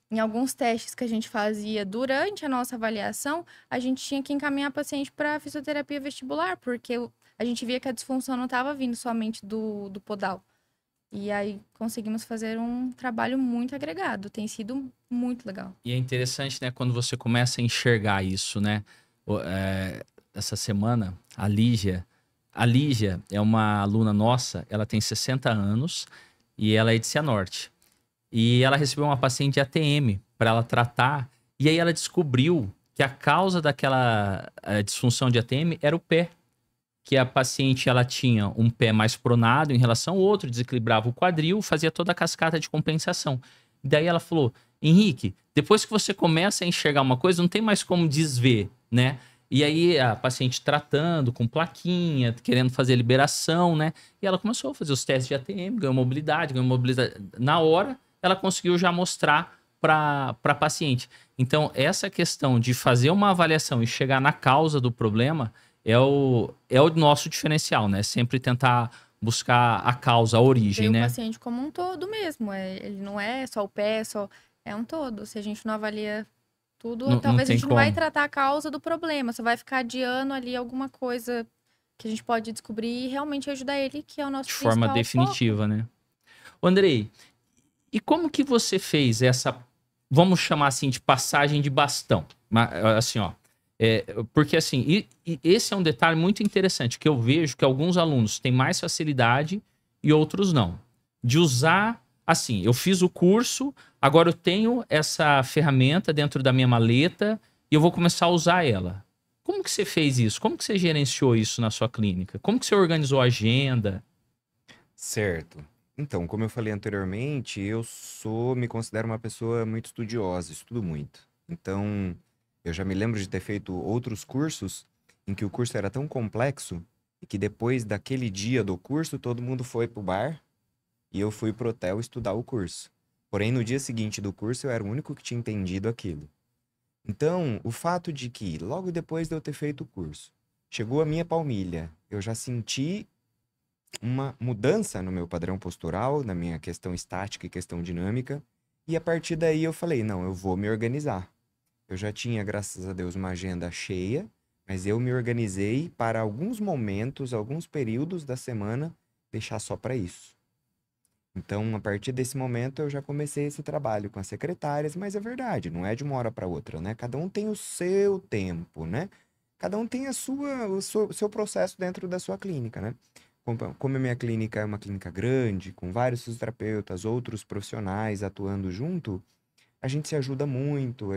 Em alguns testes que a gente fazia durante a nossa avaliação, a gente tinha que encaminhar paciente para fisioterapia vestibular, porque a gente via que a disfunção não estava vindo somente do podal. E aí conseguimos fazer um trabalho muito agregado. Tem sido muito legal. E é interessante, né, quando você começa a enxergar isso, né? Essa semana, a Lígia é uma aluna nossa, ela tem 60 anos e ela é de Cianorte. E ela recebeu uma paciente de ATM para ela tratar, e aí ela descobriu que a causa daquela disfunção de ATM era o pé. Que a paciente ela tinha um pé mais pronado em relação ao outro, desequilibrava o quadril, fazia toda a cascata de compensação. Daí ela falou: Henrique, depois que você começa a enxergar uma coisa, não tem mais como desver, né? E aí a paciente tratando com plaquinha, querendo fazer liberação, né? E ela começou a fazer os testes de ATM, ganhou mobilidade. Na hora, ela conseguiu já mostrar para a paciente. Então, essa questão de fazer uma avaliação e chegar na causa do problema é o nosso diferencial, né? Sempre tentar buscar a causa, a origem, Ver né? o paciente como um todo mesmo. Ele não é só o pé, é um todo. Se a gente não avalia tudo, Não talvez a tem gente não vai como. tratar a causa do problema. Só vai ficar adiando ali alguma coisa que a gente pode descobrir e realmente ajudar ele, que é o nosso De forma principal definitiva, né? Ô, Andrei, e como que você fez essa, vamos chamar assim, de passagem de bastão? Assim, ó. Porque assim, e esse é um detalhe muito interessante, que eu vejo que alguns alunos têm mais facilidade e outros não. De usar, assim, eu fiz o curso, agora eu tenho essa ferramenta dentro da minha maleta e eu vou começar a usar ela. Como que você fez isso? Como que você gerenciou isso na sua clínica? Como que você organizou a agenda? Certo. Então, como eu falei anteriormente, me considero uma pessoa muito estudiosa, estudo muito. Então, eu já me lembro de ter feito outros cursos em que o curso era tão complexo e que depois daquele dia do curso, todo mundo foi pro bar e eu fui pro hotel estudar o curso. Porém, no dia seguinte do curso, eu era o único que tinha entendido aquilo. Então, o fato de que, logo depois de eu ter feito o curso, chegou a minha palmilha, eu já senti uma mudança no meu padrão postural, na minha questão estática e questão dinâmica. E a partir daí eu falei, não, eu vou me organizar. Eu já tinha, graças a Deus, uma agenda cheia, mas eu me organizei para alguns momentos, alguns períodos da semana, deixar só para isso. Então, a partir desse momento, eu já comecei esse trabalho com as secretárias, mas é verdade, não é de uma hora para outra, né? Cada um tem o seu tempo, né? Cada um tem o seu processo dentro da sua clínica, né? Como a minha clínica é uma clínica grande, com vários fisioterapeutas, outros profissionais atuando junto, a gente se ajuda muito,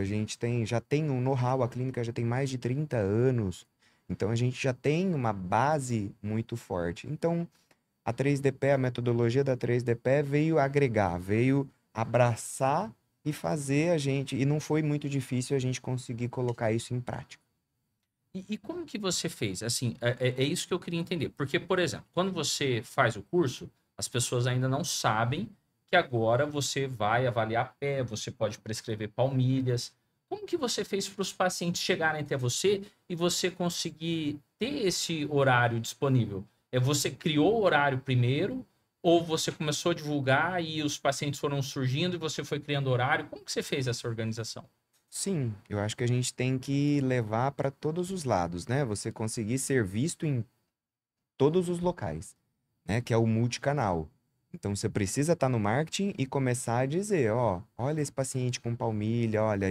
já tem um know-how, a clínica já tem mais de 30 anos, então a gente já tem uma base muito forte. Então, a 3DP, a metodologia da 3DP veio agregar, veio abraçar e fazer e não foi muito difícil a gente conseguir colocar isso em prática. E como que você fez? Assim, é isso que eu queria entender. Porque, por exemplo, quando você faz o curso, as pessoas ainda não sabem que agora você vai avaliar pé, você pode prescrever palmilhas. Como que você fez para os pacientes chegarem até você e você conseguir ter esse horário disponível? Você criou o horário primeiro ou você começou a divulgar e os pacientes foram surgindo e você foi criando horário? Como que você fez essa organização? Sim, eu acho que a gente tem que levar para todos os lados, né? Você conseguir ser visto em todos os locais, né? Que é o multicanal. Então, você precisa estar no marketing e começar a dizer, ó, olha esse paciente com palmilha, olha,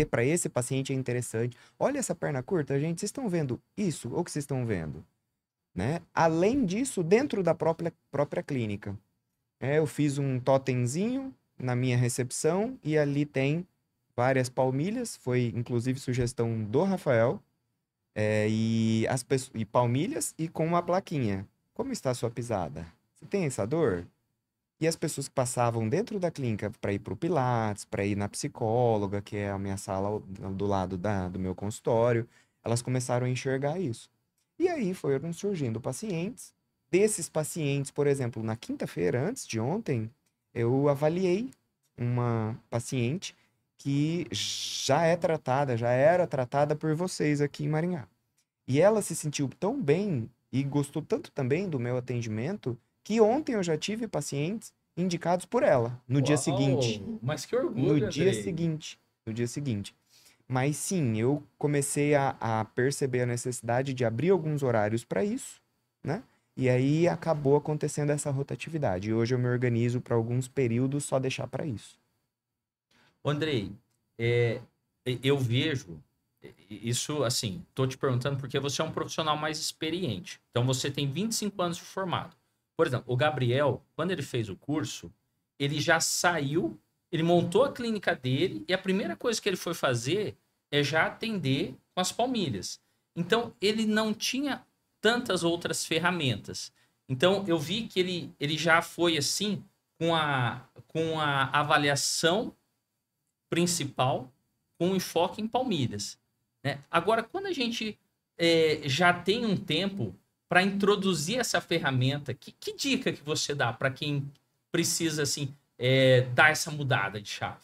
para esse paciente é interessante. Olha essa perna curta, gente, vocês estão vendo isso ou que vocês estão vendo? Né? Além disso, dentro da própria clínica. Eu fiz um totemzinho na minha recepção e ali tem várias palmilhas, foi inclusive sugestão do Rafael, e palmilhas e com uma plaquinha. Como está a sua pisada? Você tem essa dor? E as pessoas que passavam dentro da clínica para ir para o Pilates, para ir na psicóloga, que é a minha sala do lado do meu consultório, elas começaram a enxergar isso. E aí foram surgindo pacientes. Desses pacientes, por exemplo, na quinta-feira, antes de ontem, eu avaliei uma paciente que já era tratada por vocês aqui em Maringá. E ela se sentiu tão bem e gostou tanto também do meu atendimento que ontem eu já tive pacientes indicados por ela no dia seguinte. Uau, mas que No orgulho, dia Andrei. seguinte. No dia seguinte. Mas sim, eu comecei a perceber a necessidade de abrir alguns horários para isso, né? E aí acabou acontecendo essa rotatividade. E hoje eu me organizo para alguns períodos só deixar para isso. Andrei, é, eu vejo isso assim, tô te perguntando porque você é um profissional mais experiente. Então você tem 25 anos de formado. Por exemplo, o Gabriel, quando ele fez o curso, ele já saiu, ele montou a clínica dele e a primeira coisa que ele foi fazer é já atender com as palmilhas. Então ele não tinha tantas outras ferramentas. Então eu vi que ele já foi assim com a avaliação principal com enfoque em palmilhas, né? Agora, quando a gente já tem um tempo para introduzir essa ferramenta, que dica que você dá para quem precisa assim dar essa mudada de chave?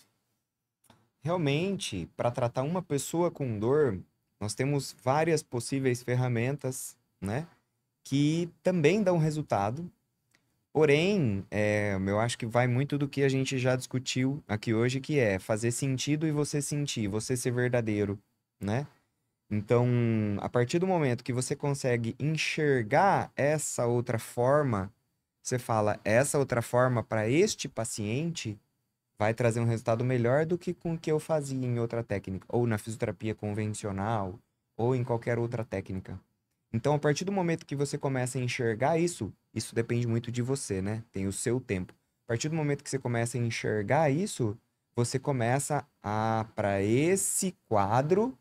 Realmente, para tratar uma pessoa com dor, nós temos várias possíveis ferramentas, né? Que também dão resultado. Porém, eu acho que vai muito do que a gente já discutiu aqui hoje, que é fazer sentido e você sentir, você ser verdadeiro, né? Então, a partir do momento que você consegue enxergar essa outra forma, você fala, essa outra forma para este paciente vai trazer um resultado melhor do que com o que eu fazia em outra técnica, ou na fisioterapia convencional, ou em qualquer outra técnica. Então, a partir do momento que você começa a enxergar isso depende muito de você, né? Tem o seu tempo. A partir do momento que você começa a enxergar isso, você começa para esse quadro,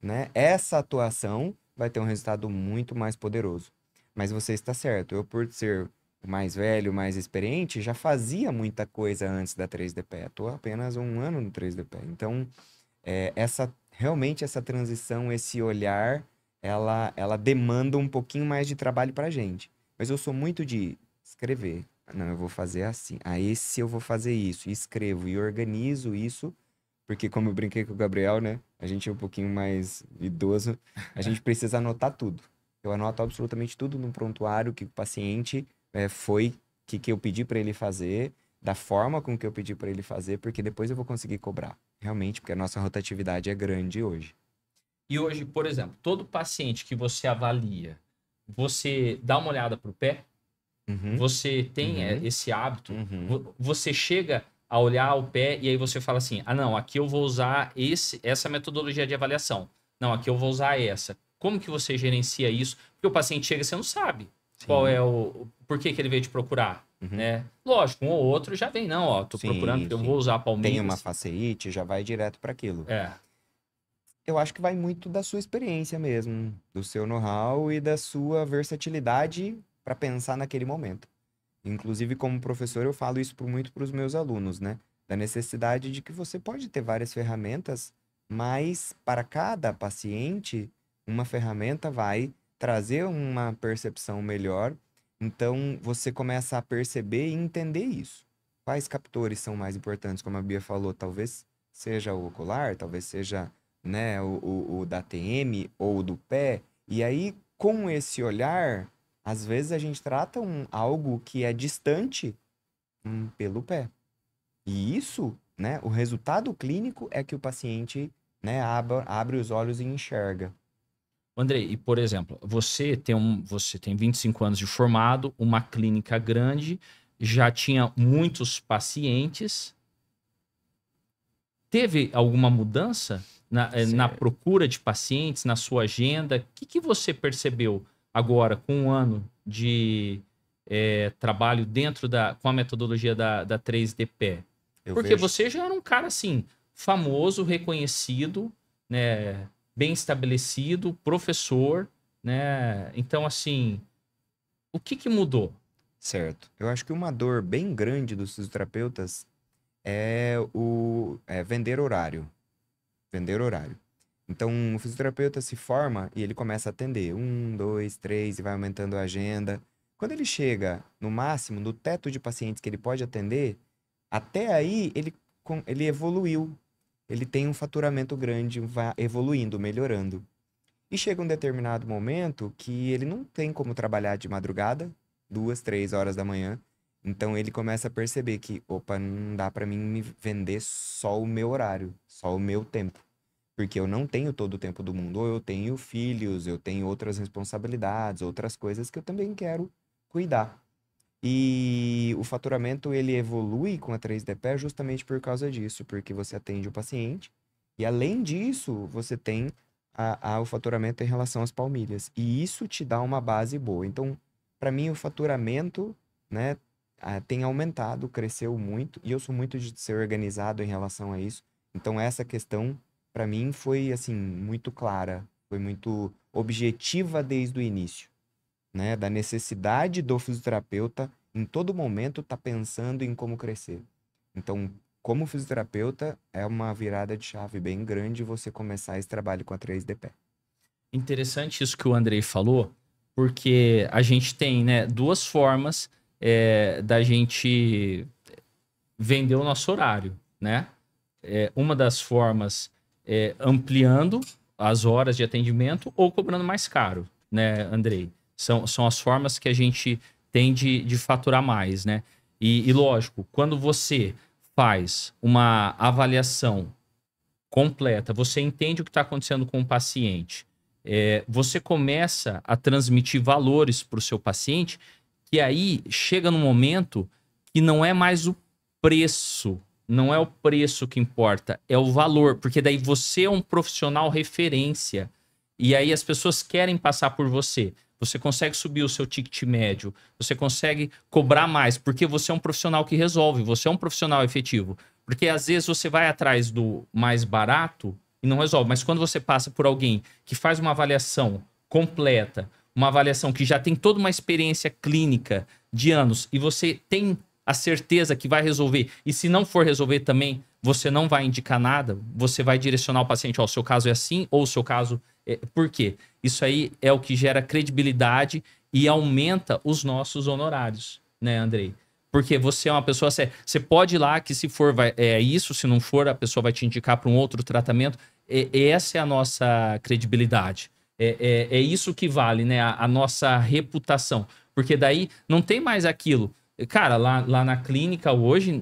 né? Essa atuação vai ter um resultado muito mais poderoso. Mas você está certo, eu por ser o mais velho, mais experiente, já fazia muita coisa antes da 3DP. Estou apenas um ano no 3DP. Então, realmente essa transição, esse olhar, ela demanda um pouquinho mais de trabalho pra gente. Mas eu sou muito de escrever. Não, eu vou fazer assim. Esse eu vou fazer isso. E escrevo e organizo isso. Porque como eu brinquei com o Gabriel, né? A gente é um pouquinho mais idoso. A gente precisa anotar tudo. Eu anoto absolutamente tudo no prontuário que o paciente que eu pedi para ele fazer, da forma com que eu pedi para ele fazer, porque depois eu vou conseguir cobrar. Realmente, porque a nossa rotatividade é grande hoje. E hoje, por exemplo, todo paciente que você avalia, você dá uma olhada pro pé? Uhum, Você tem uhum, esse hábito? uhum. Você chega a olhar o pé e aí você fala assim: ah, não, aqui eu vou usar essa metodologia de avaliação. Não, aqui eu vou usar essa. Como que você gerencia isso? Porque o paciente chega e você não sabe qual Sim. é por que ele veio te procurar, Uhum. né? Lógico, um ou outro já vem, não, ó, tô procurando porque eu vou usar a Tem uma palmilhas. faceite, já vai direto para aquilo. Eu acho que vai muito da sua experiência mesmo, do seu know-how e da sua versatilidade para pensar naquele momento. Inclusive, como professor, eu falo isso muito para os meus alunos, né? Da necessidade de que você pode ter várias ferramentas, mas para cada paciente, uma ferramenta vai trazer uma percepção melhor. Então, você começa a perceber e entender isso. Quais captores são mais importantes? Como a Bia falou, talvez seja o ocular, talvez seja, né, o da TM ou do pé. E aí, com esse olhar, às vezes a gente trata algo que é distante pelo pé. E isso, né, o resultado clínico é que o paciente, né, abre os olhos e enxerga. Andrei, e por exemplo, você tem 25 anos de formado, uma clínica grande, já tinha muitos pacientes. Teve alguma mudança na Certo. procura de pacientes, na sua agenda? O que você percebeu agora com um ano de trabalho com a metodologia da 3DP? Eu Porque vejo. você já era um cara assim, famoso, reconhecido, né, bem estabelecido, professor, né? Então, assim, o que mudou? Certo. Eu acho que uma dor bem grande dos fisioterapeutas é vender horário. Vender horário. Então, o fisioterapeuta se forma e ele começa a atender 1, 2, 3 e vai aumentando a agenda. Quando ele chega no máximo, no teto de pacientes que ele pode atender, até aí ele evoluiu. ele tem um faturamento grande, vai evoluindo, melhorando. E chega um determinado momento que ele não tem como trabalhar de madrugada, 2, 3 horas da manhã. Então ele começa a perceber que, opa, não dá para mim me vender só o meu horário, só o meu tempo. Porque eu não tenho todo o tempo do mundo. Ou eu tenho filhos, eu tenho outras responsabilidades, outras coisas que eu também quero cuidar. E o faturamento, ele evolui com a 3D Pé justamente por causa disso, porque você atende o paciente e, além disso, você tem o faturamento em relação às palmilhas. E isso te dá uma base boa. Então, para mim, o faturamento, né, tem aumentado, cresceu muito, e eu sou muito de ser organizado em relação a isso. Então, essa questão, para mim, foi, assim, muito clara, foi muito objetiva desde o início, né, da necessidade do fisioterapeuta em todo momento estar pensando em como crescer. Então, como fisioterapeuta, é uma virada de chave bem grande você começar esse trabalho com a 3D Pé. Interessante isso que o Andrei falou, porque a gente tem, né, duas formas da gente vender o nosso horário, né? Uma das formas é ampliando as horas de atendimento ou cobrando mais caro, né, Andrei? São as formas que a gente tem de faturar mais, né? E lógico, quando você faz uma avaliação completa, você entende o que está acontecendo com o paciente, você começa a transmitir valores para o seu paciente, que aí chega num momento que não é mais o preço, não é o preço que importa, é o valor, porque daí você é um profissional referência, e aí as pessoas querem passar por você. Você consegue subir o seu ticket médio, você consegue cobrar mais, porque você é um profissional que resolve, você é um profissional efetivo. Porque às vezes você vai atrás do mais barato e não resolve. Mas quando você passa por alguém que faz uma avaliação completa, uma avaliação que já tem toda uma experiência clínica de anos, e você tem a certeza que vai resolver, e se não for resolver também, você não vai indicar nada, você vai direcionar o paciente, ó, o seu caso é assim, ou o seu caso é... Por quê? Isso aí é o que gera credibilidade e aumenta os nossos honorários, né, Andrei? Porque você é uma pessoa séria. Você pode ir lá que se for isso, se não for, a pessoa vai te indicar para um outro tratamento. Essa é a nossa credibilidade. É isso que vale, né? A nossa reputação. Porque daí não tem mais aquilo. Cara, lá na clínica hoje,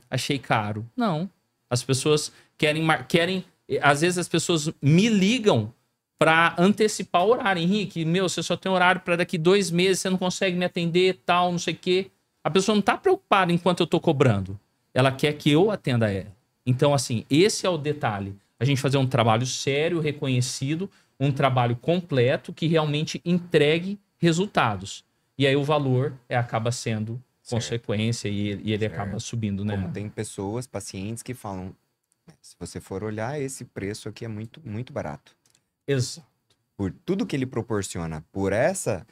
achei caro. Não. As pessoas querem... Às vezes as pessoas me ligam para antecipar o horário. Henrique, você só tem horário para daqui 2 meses, você não consegue me atender, tal, não sei o quê. A pessoa não está preocupada enquanto eu estou cobrando. Ela quer que eu atenda ela. Então, assim, esse é o detalhe. A gente fazer um trabalho sério, reconhecido, um trabalho completo que realmente entregue resultados. E aí o valor acaba sendo consequência e ele acaba subindo, né? Como tem pessoas, pacientes que falam, se você for olhar, esse preço aqui é muito, muito barato. Exato. Por tudo que ele proporciona, por essa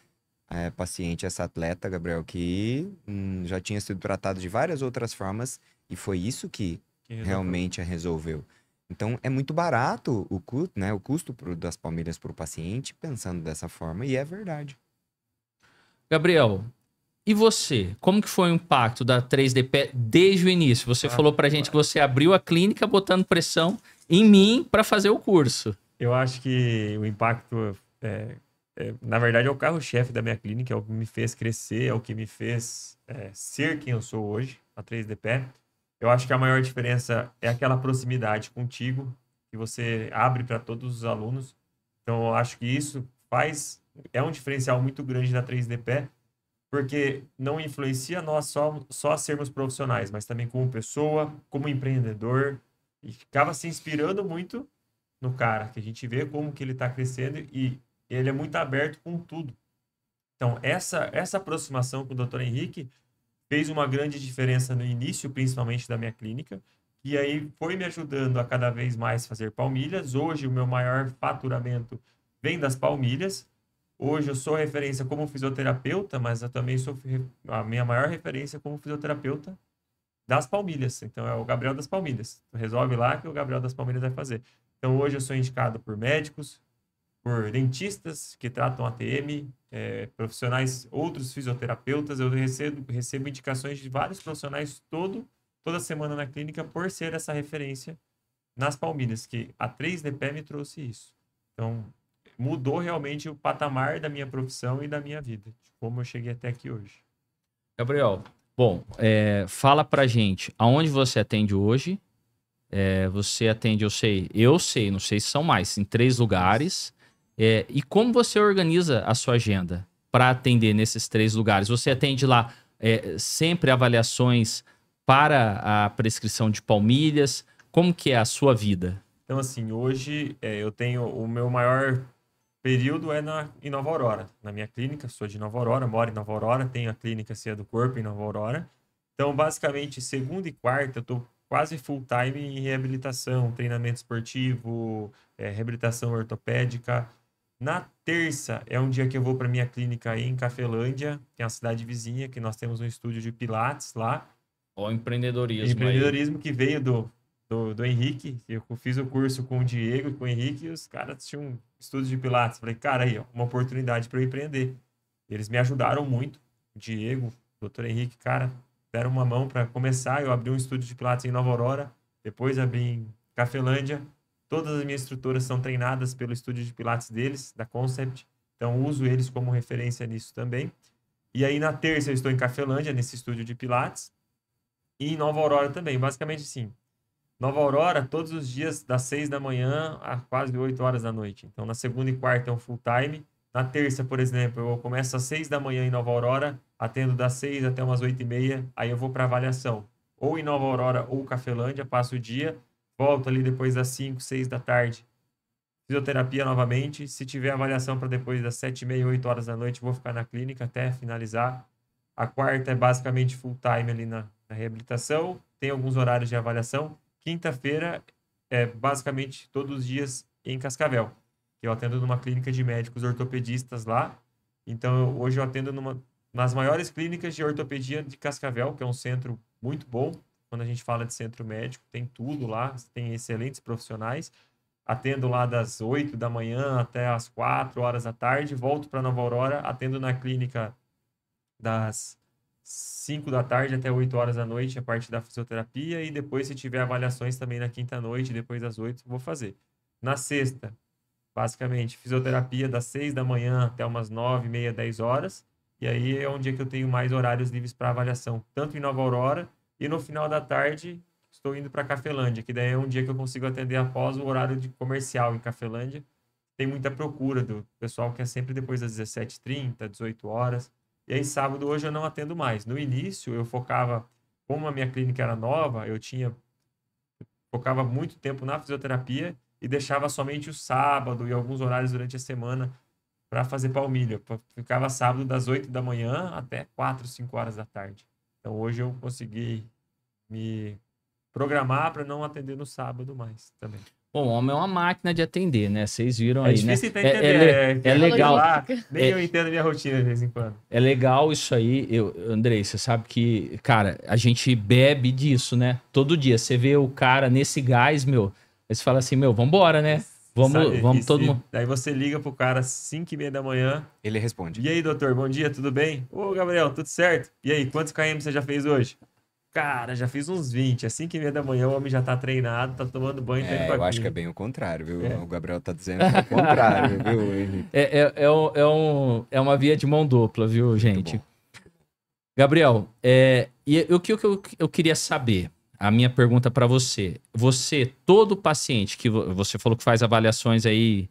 paciente, essa atleta, Gabriel, que já tinha sido tratado de várias outras formas e foi isso que realmente a resolveu. Então, é muito barato o custo, né? O custo das palmilhas para o paciente, pensando dessa forma, e é verdade. Gabriel, e você? Como que foi o impacto da 3D Pé desde o início? Você falou pra gente que você abriu a clínica botando pressão em mim para fazer o curso. Eu acho que o impacto, na verdade, é o carro-chefe da minha clínica, é o que me fez crescer, é o que me fez ser quem eu sou hoje, a 3D Pé. Eu acho que a maior diferença é aquela proximidade contigo, que você abre para todos os alunos. Então, eu acho que isso é um diferencial muito grande da 3D Pé, porque não influencia nós só sermos profissionais, mas também como pessoa, como empreendedor, e ficava se inspirando muito no cara, que a gente vê como que ele está crescendo e ele é muito aberto com tudo. Então, essa aproximação com o Dr. Henrique fez uma grande diferença no início, principalmente da minha clínica, e aí foi me ajudando a cada vez mais fazer palmilhas. Hoje, o meu maior faturamento vem das palmilhas. Hoje, eu sou referência como fisioterapeuta, mas eu também sou a minha maior referência como fisioterapeuta das palmilhas. Então, é o Gabriel das Palmilhas. Resolve lá que o Gabriel das Palmilhas vai fazer. Então, hoje eu sou indicado por médicos, por dentistas que tratam ATM, profissionais, outros fisioterapeutas. Eu recebo indicações de vários profissionais toda semana na clínica por ser essa referência nas palmilhas, que a 3DP me trouxe isso. Então, mudou realmente o patamar da minha profissão e da minha vida, de como eu cheguei até aqui hoje. Gabriel, bom, fala pra gente, aonde você atende hoje? Você atende, eu sei, não sei se são mais, em 3 lugares. E como você organiza a sua agenda para atender nesses 3 lugares? Você atende lá sempre avaliações para a prescrição de palmilhas? Como que é a sua vida? Então, assim, hoje eu tenho o meu maior período em Nova Aurora, na minha clínica. Sou de Nova Aurora, moro em Nova Aurora, tenho a clínica Cia do Corpo em Nova Aurora. Então, basicamente, segunda e quarta eu tô quase full time em reabilitação, treinamento esportivo, reabilitação ortopédica. Na terça é um dia que eu vou para minha clínica aí em Cafelândia, que é uma cidade vizinha, que nós temos um estúdio de pilates lá. Ó, empreendedorismo aí. Empreendedorismo que veio do Henrique. Eu fiz o curso com o Diego e com o Henrique, e os caras tinham um estúdio de pilates. Falei, cara, aí, ó, uma oportunidade para eu empreender. Eles me ajudaram muito. O Diego, o Dr. Henrique, cara, deram uma mão para começar. Eu abri um estúdio de pilates em Nova Aurora, depois abri em Cafelândia. Todas as minhas instrutoras são treinadas pelo estúdio de pilates deles, da Concept. Então, uso eles como referência nisso também. E aí, na terça, eu estou em Cafelândia, nesse estúdio de pilates. E em Nova Aurora também. Basicamente, sim. Nova Aurora, todos os dias, das 6 da manhã a quase 8 horas da noite. Então, na segunda e quarta é um full time. Na terça, por exemplo, eu começo às 6 da manhã em Nova Aurora, atendo das 6 até umas 8h30, aí eu vou para avaliação. Ou em Nova Aurora ou Cafelândia, passo o dia, volto ali depois das 5, 6 da tarde. Fisioterapia novamente. Se tiver avaliação para depois das 7h30, 8 horas da noite, vou ficar na clínica até finalizar. A quarta é basicamente full time ali na reabilitação. Tem alguns horários de avaliação. Quinta-feira é basicamente todos os dias em Cascavel, que eu atendo numa clínica de médicos ortopedistas lá. Então, hoje eu atendo nas maiores clínicas de ortopedia de Cascavel, que é um centro muito bom. Quando a gente fala de centro médico, tem tudo lá, tem excelentes profissionais. Atendo lá das 8 da manhã até as 4 horas da tarde, volto para Nova Aurora, atendo na clínica das 5 da tarde até 8 horas da noite, a parte da fisioterapia, e depois, se tiver avaliações também na quinta-noite, depois das 8, vou fazer. Na sexta, basicamente, fisioterapia das 6 da manhã até umas 9h30, 10 horas, e aí é um dia que eu tenho mais horários livres para avaliação, tanto em Nova Aurora, e no final da tarde estou indo para Cafelândia, que daí é um dia que eu consigo atender após o horário de comercial em Cafelândia. Tem muita procura do pessoal que é sempre depois das 17h30, 18 horas. E aí, sábado, hoje eu não atendo mais. No início, eu focava, como a minha clínica era nova, focava muito tempo na fisioterapia e deixava somente o sábado e alguns horários durante a semana para fazer palmilha. Ficava sábado das 8 da manhã até 4, 5 horas da tarde. Então, hoje eu consegui me programar para não atender no sábado mais também. Bom, o homem é uma máquina de atender, né? Vocês viram É aí, difícil né? entender. É legal. Nem eu entendo a minha rotina de vez em quando. É legal isso aí. Andrei, você sabe que, cara, a gente bebe disso, né? Todo dia. Você vê o cara nesse gás, meu. Aí você fala assim, meu, vambora, né? Vamos todo mundo. Daí você liga pro cara às 5h30 da manhã. Ele responde. E aí, doutor, bom dia, tudo bem? Ô, Gabriel, tudo certo? E aí, quantos km você já fez hoje? Cara, já fiz uns 20. Às 5h30 da manhã o homem já tá treinado, tá tomando banho, tá indo pra eu acho que é clínica. bem o contrário, viu? O Gabriel tá dizendo que é o contrário, viu, Henrique? É uma via de mão dupla, viu, gente? bom. Gabriel, e o que eu queria saber, a minha pergunta para você. Você, todo paciente que você falou que faz avaliações aí,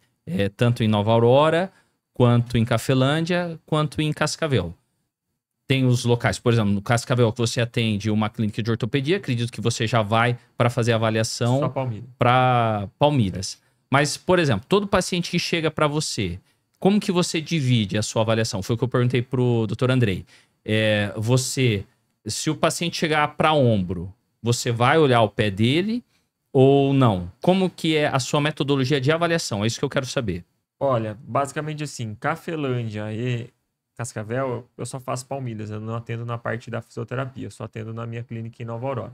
tanto em Nova Aurora, quanto em Cafelândia, quanto em Cascavel. Tem os locais, por exemplo, no Cascavel que você atende uma clínica de ortopedia, acredito que você já vai para fazer avaliação Só palmilha. para palmilhas. Mas, por exemplo, todo paciente que chega para você, como que você divide a sua avaliação? Foi o que eu perguntei pro Dr. Andrei. Se o paciente chegar para ombro, você vai olhar o pé dele ou não? Como que é a sua metodologia de avaliação? É isso que eu quero saber. Olha, basicamente assim, Cafelândia e Cascavel, eu só faço palmilhas, eu não atendo na parte da fisioterapia, eu só atendo na minha clínica em Nova Aurora.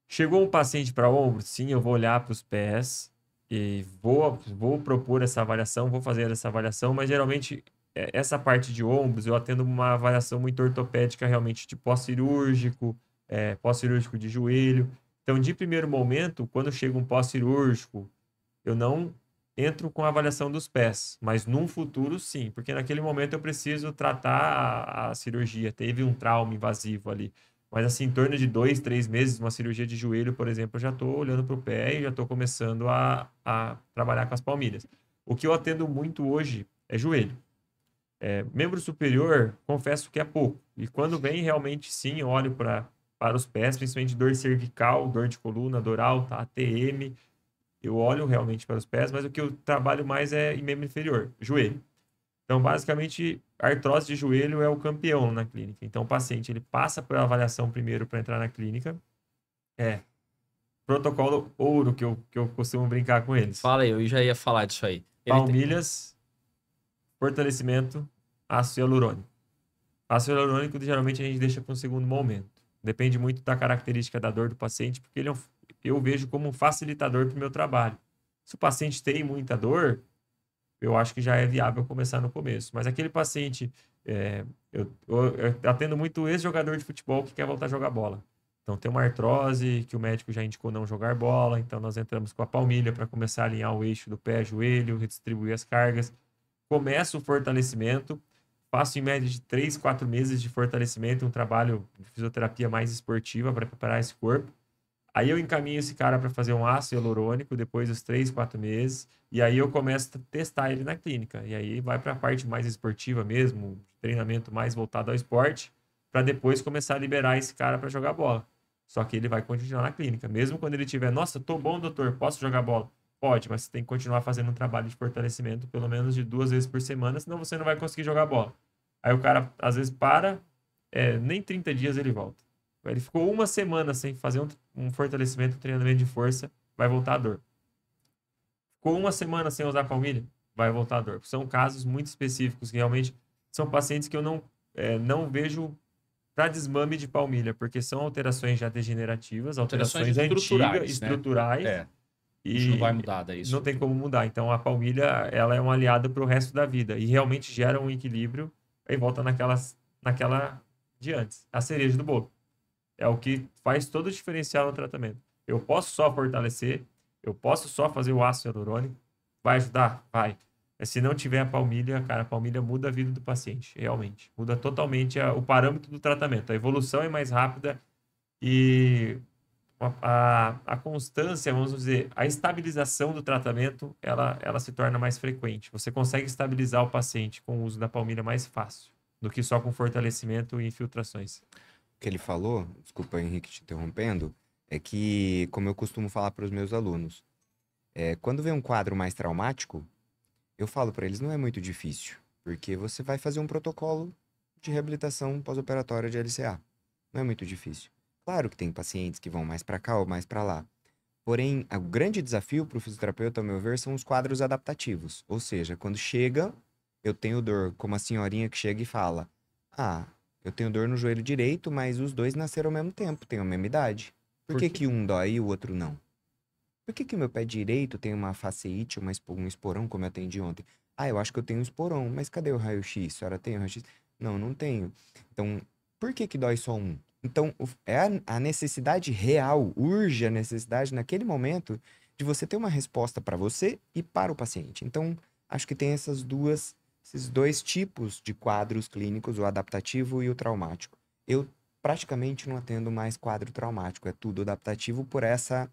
Chegou um paciente para ombro, sim, eu vou olhar para os pés e vou propor essa avaliação, vou fazer essa avaliação, mas geralmente essa parte de ombros eu atendo uma avaliação muito ortopédica realmente de pós-cirúrgico de joelho. Então, de primeiro momento, quando chega um pós-cirúrgico, eu não entro com a avaliação dos pés, mas num futuro, sim, porque naquele momento eu preciso tratar a cirurgia. Teve um trauma invasivo ali. Mas, assim, em torno de 2, 3 meses, uma cirurgia de joelho, por exemplo, eu já estou olhando para o pé e já estou começando a trabalhar com as palmilhas. O que eu atendo muito hoje é joelho. Membro superior, confesso que é pouco. E quando vem, realmente, sim, eu olho para os pés, principalmente dor cervical, dor de coluna, dor alta, ATM. Eu olho realmente para os pés, mas o que eu trabalho mais é em membro inferior, joelho. Então, basicamente, a artrose de joelho é o campeão na clínica. Então, o paciente ele passa por avaliação primeiro para entrar na clínica. Protocolo ouro, que eu costumo brincar com eles. Fala aí, eu já ia falar disso aí. Palmilhas, fortalecimento, ácido hialurônico. Ácido hialurônico, geralmente, a gente deixa para um segundo momento. Depende muito da característica da dor do paciente, porque ele eu vejo como um facilitador para o meu trabalho. Se o paciente tem muita dor, eu acho que já é viável começar no começo. Mas aquele paciente, eu atendo muito ex-jogador de futebol que quer voltar a jogar bola. Então, tem uma artrose que o médico já indicou não jogar bola, então nós entramos com a palmilha para começar a alinhar o eixo do pé, joelho, redistribuir as cargas. Começo o fortalecimento, faço em média de 3, 4 meses de fortalecimento, um trabalho de fisioterapia mais esportiva para preparar esse corpo. Aí eu encaminho esse cara para fazer um ácido hialurônico depois dos 3, 4 meses. E aí eu começo a testar ele na clínica. E aí vai para a parte mais esportiva mesmo, treinamento mais voltado ao esporte, para depois começar a liberar esse cara para jogar bola. Só que ele vai continuar na clínica. Mesmo quando ele tiver, nossa, tô bom, doutor, posso jogar bola? Pode, mas você tem que continuar fazendo um trabalho de fortalecimento pelo menos de 2 vezes por semana, senão você não vai conseguir jogar bola. Aí o cara, às vezes, nem 30 dias ele volta. Ele ficou uma semana sem fazer um fortalecimento, um treinamento de força, vai voltar a dor. Ficou uma semana sem usar palmilha, vai voltar a dor. São casos muito específicos, que realmente são pacientes que eu não vejo para desmame de palmilha, porque são alterações já degenerativas, alterações antigas, estruturais. Né? E isso não vai mudar, daí isso. Não tem como mudar. Então, a palmilha, ela é uma aliada para o resto da vida. E realmente gera um equilíbrio, aí volta naquela de antes. A cereja do bolo. É o que faz todo o diferencial no tratamento. Eu posso só fortalecer, eu posso só fazer o ácido hialurônico. Vai ajudar? Vai. Mas se não tiver a palmilha, cara, a palmilha muda a vida do paciente, realmente. Muda totalmente o parâmetro do tratamento. A evolução é mais rápida e a constância, vamos dizer, a estabilização do tratamento, ela se torna mais frequente. Você consegue estabilizar o paciente com o uso da palmilha mais fácil do que só com fortalecimento e infiltrações. O que ele falou, desculpa, Henrique, te interrompendo, é que, como eu costumo falar para os meus alunos, quando vem um quadro mais traumático, eu falo para eles, não é muito difícil, porque você vai fazer um protocolo de reabilitação pós-operatória de LCA. Não é muito difícil. Claro que tem pacientes que vão mais para cá ou mais para lá. Porém, o grande desafio para o fisioterapeuta, ao meu ver, são os quadros adaptativos. Ou seja, quando chega, eu tenho dor, como a senhorinha que chega e fala, eu tenho dor no joelho direito, mas os dois nasceram ao mesmo tempo, têm a mesma idade. Por que um dói e o outro não? Por que o meu pé direito tem uma faceite, um esporão, como eu atendi ontem? Eu acho que eu tenho um esporão, mas cadê o raio-x? A senhora tem o raio-x? Não, não tenho. Então, por que dói só um? Então, é a necessidade real, urge a necessidade naquele momento de você ter uma resposta para você e para o paciente. Então, acho que tem esses dois tipos de quadros clínicos, o adaptativo e o traumático. Eu praticamente não atendo mais quadro traumático, é tudo adaptativo por essa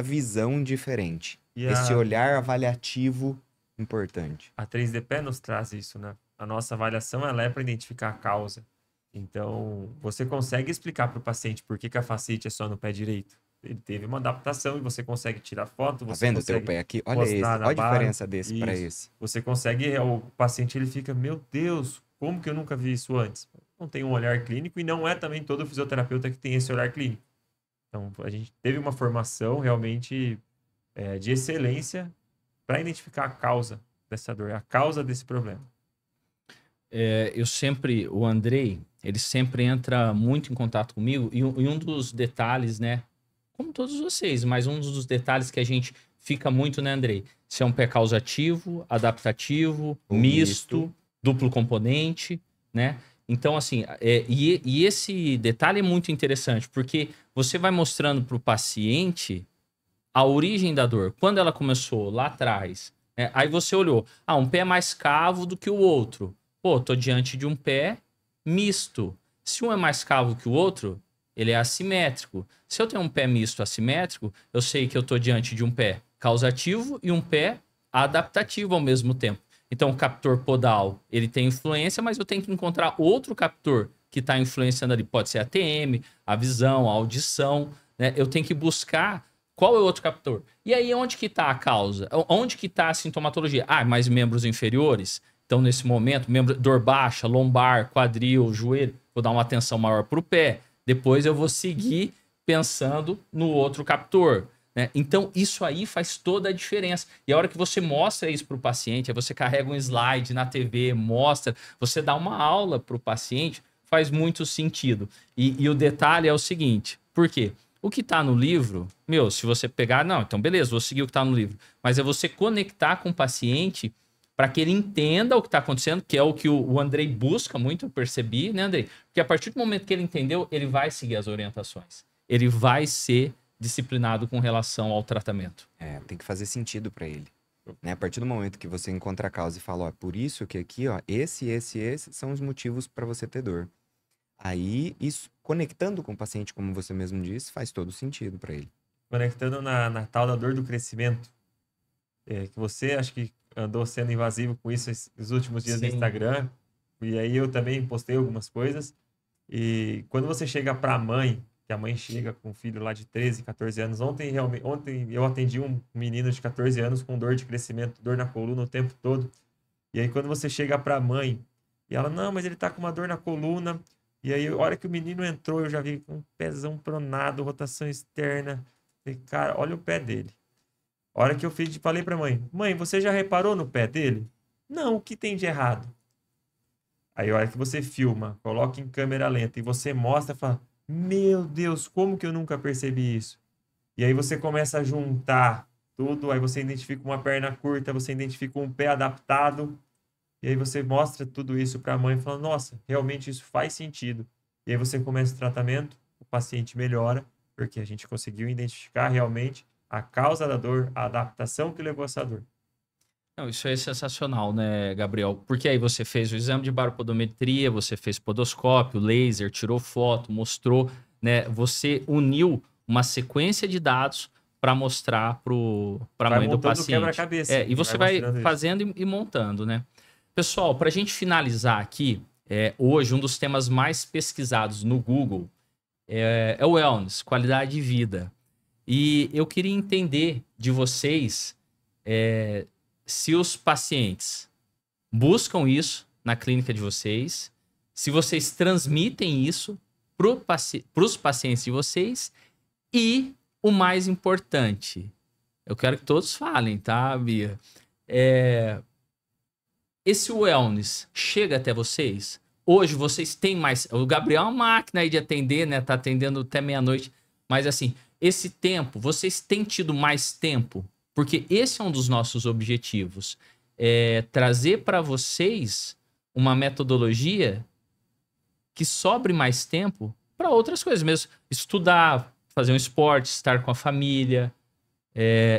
visão diferente. Esse olhar avaliativo importante. A 3D-Pé nos traz isso, né? A nossa avaliação ela é para identificar a causa. Então, você consegue explicar para o paciente por que a facite é só no pé direito. Ele teve uma adaptação e você consegue tirar foto. Você vendo o teu pé aqui? Olha esse, olha a diferença desse para esse. Você consegue, o paciente ele fica, meu Deus, como que eu nunca vi isso antes? Não tem um olhar clínico e não é também todo fisioterapeuta que tem esse olhar clínico. Então, a gente teve uma formação realmente de excelência para identificar a causa dessa dor, a causa desse problema. O Andrei, ele sempre entra muito em contato comigo e um dos detalhes, né, como todos vocês, mas um dos detalhes que a gente fica muito, né, Andrei? Se é um pé causativo, adaptativo, misto, duplo componente, né? Então, assim, e esse detalhe é muito interessante, porque você vai mostrando para o paciente a origem da dor. Quando ela começou lá atrás, né? Aí você olhou, um pé é mais cavo do que o outro. Pô, tô diante de um pé misto. Se um é mais cavo que o outro, ele é assimétrico. Se eu tenho um pé misto assimétrico, eu sei que eu tô diante de um pé causativo e um pé adaptativo ao mesmo tempo. Então, o captor podal, ele tem influência, mas eu tenho que encontrar outro captor que está influenciando ali. Pode ser a TM, a visão, a audição, né? Eu tenho que buscar qual é o outro captor. E aí, onde que está a causa? Onde que está a sintomatologia? Mais membros inferiores? Então, nesse momento, dor baixa, lombar, quadril, joelho, vou dar uma atenção maior para o pé. Depois eu vou seguir pensando no outro captor. Né? Então, isso aí faz toda a diferença. E a hora que você mostra isso para o paciente, aí você carrega um slide na TV, mostra, você dá uma aula para o paciente, faz muito sentido. E o detalhe é o seguinte, por quê? O que está no livro, se você pegar, não, então beleza, vou seguir o que está no livro. Mas é você conectar com o paciente para que ele entenda o que está acontecendo, que é o que o Andrei busca muito, eu percebi, né, Andrei? Porque a partir do momento que ele entendeu, ele vai seguir as orientações. Ele vai ser disciplinado com relação ao tratamento. Tem que fazer sentido para ele. Né? A partir do momento que você encontra a causa e fala, ó, por isso que aqui, ó, esse são os motivos para você ter dor. Aí, isso, conectando com o paciente, como você mesmo disse, faz todo sentido para ele. Conectando na tal da dor do crescimento, que você, acho que andou sendo invasivo com isso nos últimos dias no Instagram, e aí eu também postei algumas coisas, e quando você chega para a mãe, que a mãe chega com um filho lá de 13, 14 anos. Ontem eu atendi um menino de 14 anos com dor de crescimento, dor na coluna o tempo todo. E aí quando você chega para a mãe e ela, não, mas ele tá com uma dor na coluna. E aí a hora que o menino entrou, eu já vi com um pezão pronado, rotação externa. Falei, cara, olha o pé dele. A hora que eu falei para a mãe, você já reparou no pé dele? Não, o que tem de errado? Aí a hora que você filma, coloca em câmera lenta e você mostra, fala, meu Deus, como que eu nunca percebi isso? E aí você começa a juntar tudo, aí você identifica uma perna curta, você identifica um pé adaptado, e aí você mostra tudo isso para a mãe e fala, nossa, realmente isso faz sentido. E aí você começa o tratamento, o paciente melhora, porque a gente conseguiu identificar realmente a causa da dor, a adaptação que levou a essa dor. Não, isso é sensacional, né, Gabriel? Porque aí você fez o exame de baropodometria, você fez podoscópio, laser, tirou foto, mostrou, né? Você uniu uma sequência de dados para mostrar para a mãe do paciente. Quebra-cabeça. E você vai fazendo e montando, né? Pessoal, para a gente finalizar aqui, hoje um dos temas mais pesquisados no Google é o wellness, qualidade de vida. E eu queria entender de vocês se os pacientes buscam isso na clínica de vocês, se vocês transmitem isso para os pacientes de vocês e, o mais importante, eu quero que todos falem, tá, Bia? Esse wellness chega até vocês? Hoje vocês têm mais... O Gabriel é uma máquina aí de atender, né? Tá atendendo até meia-noite. Mas assim, esse tempo, vocês têm tido mais tempo? Porque esse é um dos nossos objetivos. Trazer para vocês uma metodologia que sobre mais tempo para outras coisas mesmo. Estudar, fazer um esporte, estar com a família.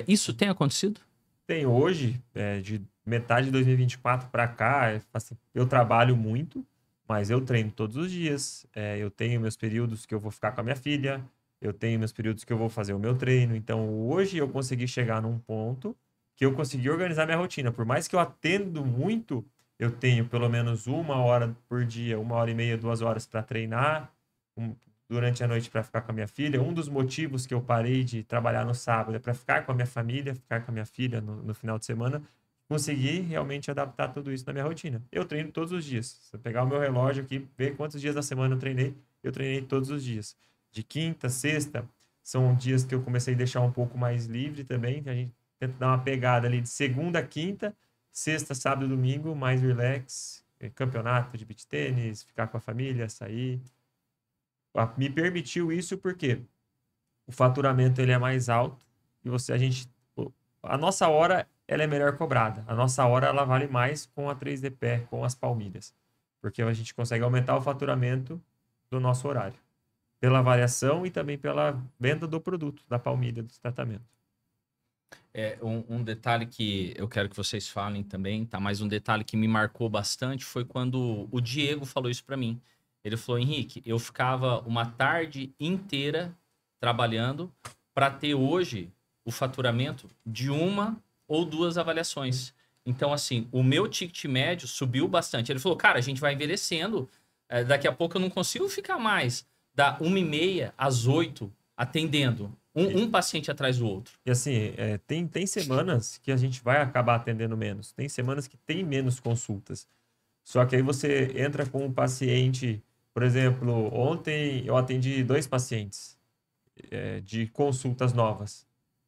Isso tem acontecido? Tem hoje, de metade de 2024 para cá, assim, eu trabalho muito, mas eu treino todos os dias. Eu tenho meus períodos que eu vou ficar com a minha filha, eu tenho meus períodos que eu vou fazer o meu treino. Então, hoje eu consegui chegar num ponto que eu consegui organizar minha rotina. Por mais que eu atendo muito, eu tenho pelo menos 1 hora por dia, 1h30, 2 horas para treinar, durante a noite para ficar com a minha filha. Um dos motivos que eu parei de trabalhar no sábado é para ficar com a minha família, ficar com a minha filha no final de semana. Consegui realmente adaptar tudo isso na minha rotina. Eu treino todos os dias. Se eu pegar o meu relógio aqui, ver quantos dias da semana eu treinei todos os dias. De quinta, sexta, são dias que eu comecei a deixar um pouco mais livre também. A gente tenta dar uma pegada ali de segunda a quinta, sexta, sábado e domingo, mais relax, campeonato de beach tênis, ficar com a família, sair. Me permitiu isso porque o faturamento ele é mais alto e a nossa hora ela é melhor cobrada. A nossa hora ela vale mais com a 3D pé, com as palmilhas. porque a gente consegue aumentar o faturamento do nosso horário, pela avaliação e também pela venda do produto, da palmilha, do tratamento. Um detalhe que eu quero que vocês falem também, tá? Mas um detalhe que me marcou bastante foi quando o Diego falou isso para mim. Ele falou, Henrique, eu ficava uma tarde inteira trabalhando para ter hoje o faturamento de 1 ou 2 avaliações. Então, assim, o meu ticket médio subiu bastante. Ele falou, cara, a gente vai envelhecendo, daqui a pouco eu não consigo ficar mais da 1h30 às 8 atendendo. Um paciente atrás do outro. E assim, tem semanas que a gente vai acabar atendendo menos. Tem semanas que tem menos consultas. Só que aí você entra com um paciente... Por exemplo, ontem eu atendi 2 pacientes de consultas novas.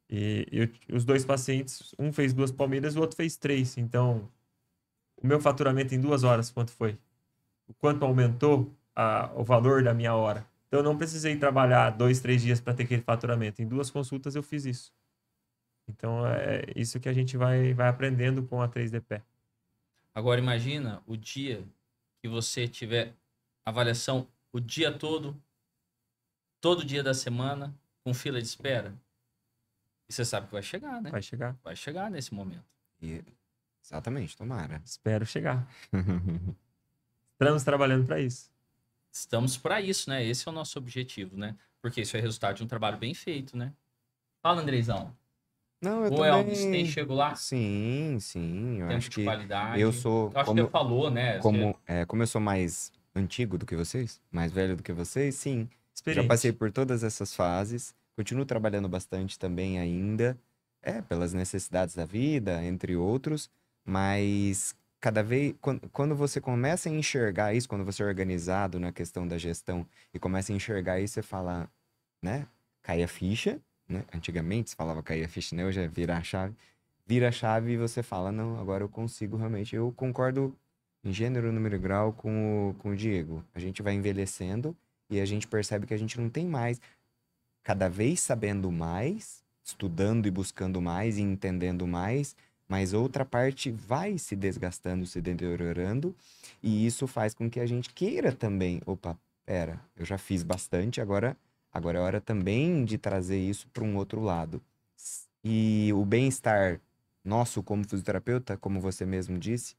E os 2 pacientes, um fez 2 palmilhas, o outro fez 3. Então, o meu faturamento em 2 horas, quanto foi? O quanto aumentou o valor da minha hora? Então, eu não precisei trabalhar 2, 3 dias para ter aquele faturamento. Em 2 consultas eu fiz isso. Então, é isso que a gente vai aprendendo com a 3D Pé. Agora, imagina o dia que você tiver avaliação o dia todo dia da semana, com fila de espera. E você sabe que vai chegar, né? Vai chegar. Vai chegar nesse momento. Exatamente, tomara. Espero chegar. Estamos trabalhando para isso. Estamos para isso, né? Esse é o nosso objetivo, né? Porque isso é resultado de um trabalho bem feito, né? Fala, Andrezão. Não, eu O também... Elvis tem chegou lá? Sim. Eu Tempo acho de que qualidade. eu sou... Eu acho que você falou, né? Como eu sou mais antigo do que vocês, mais velho do que vocês, sim. Experiente. Já passei por todas essas fases. Continuo trabalhando bastante também ainda. Pelas necessidades da vida, entre outros. Mas cada vez... Quando você começa a enxergar isso, quando você é organizado na questão da gestão e começa a enxergar isso, você fala, né? Cai a ficha, né? Antigamente se falava cair a ficha, né? Hoje é virar a chave. Vira a chave e você fala, não, agora eu consigo realmente. Eu concordo em gênero, número e grau com o Diego. A gente vai envelhecendo e a gente percebe que a gente não tem mais, cada vez sabendo mais, estudando e buscando mais e entendendo mais, mas outra parte vai se desgastando, se deteriorando, e isso faz com que a gente queira também, opa, pera, eu já fiz bastante, agora é hora também de trazer isso para um outro lado. E o bem-estar nosso como fisioterapeuta, como você mesmo disse,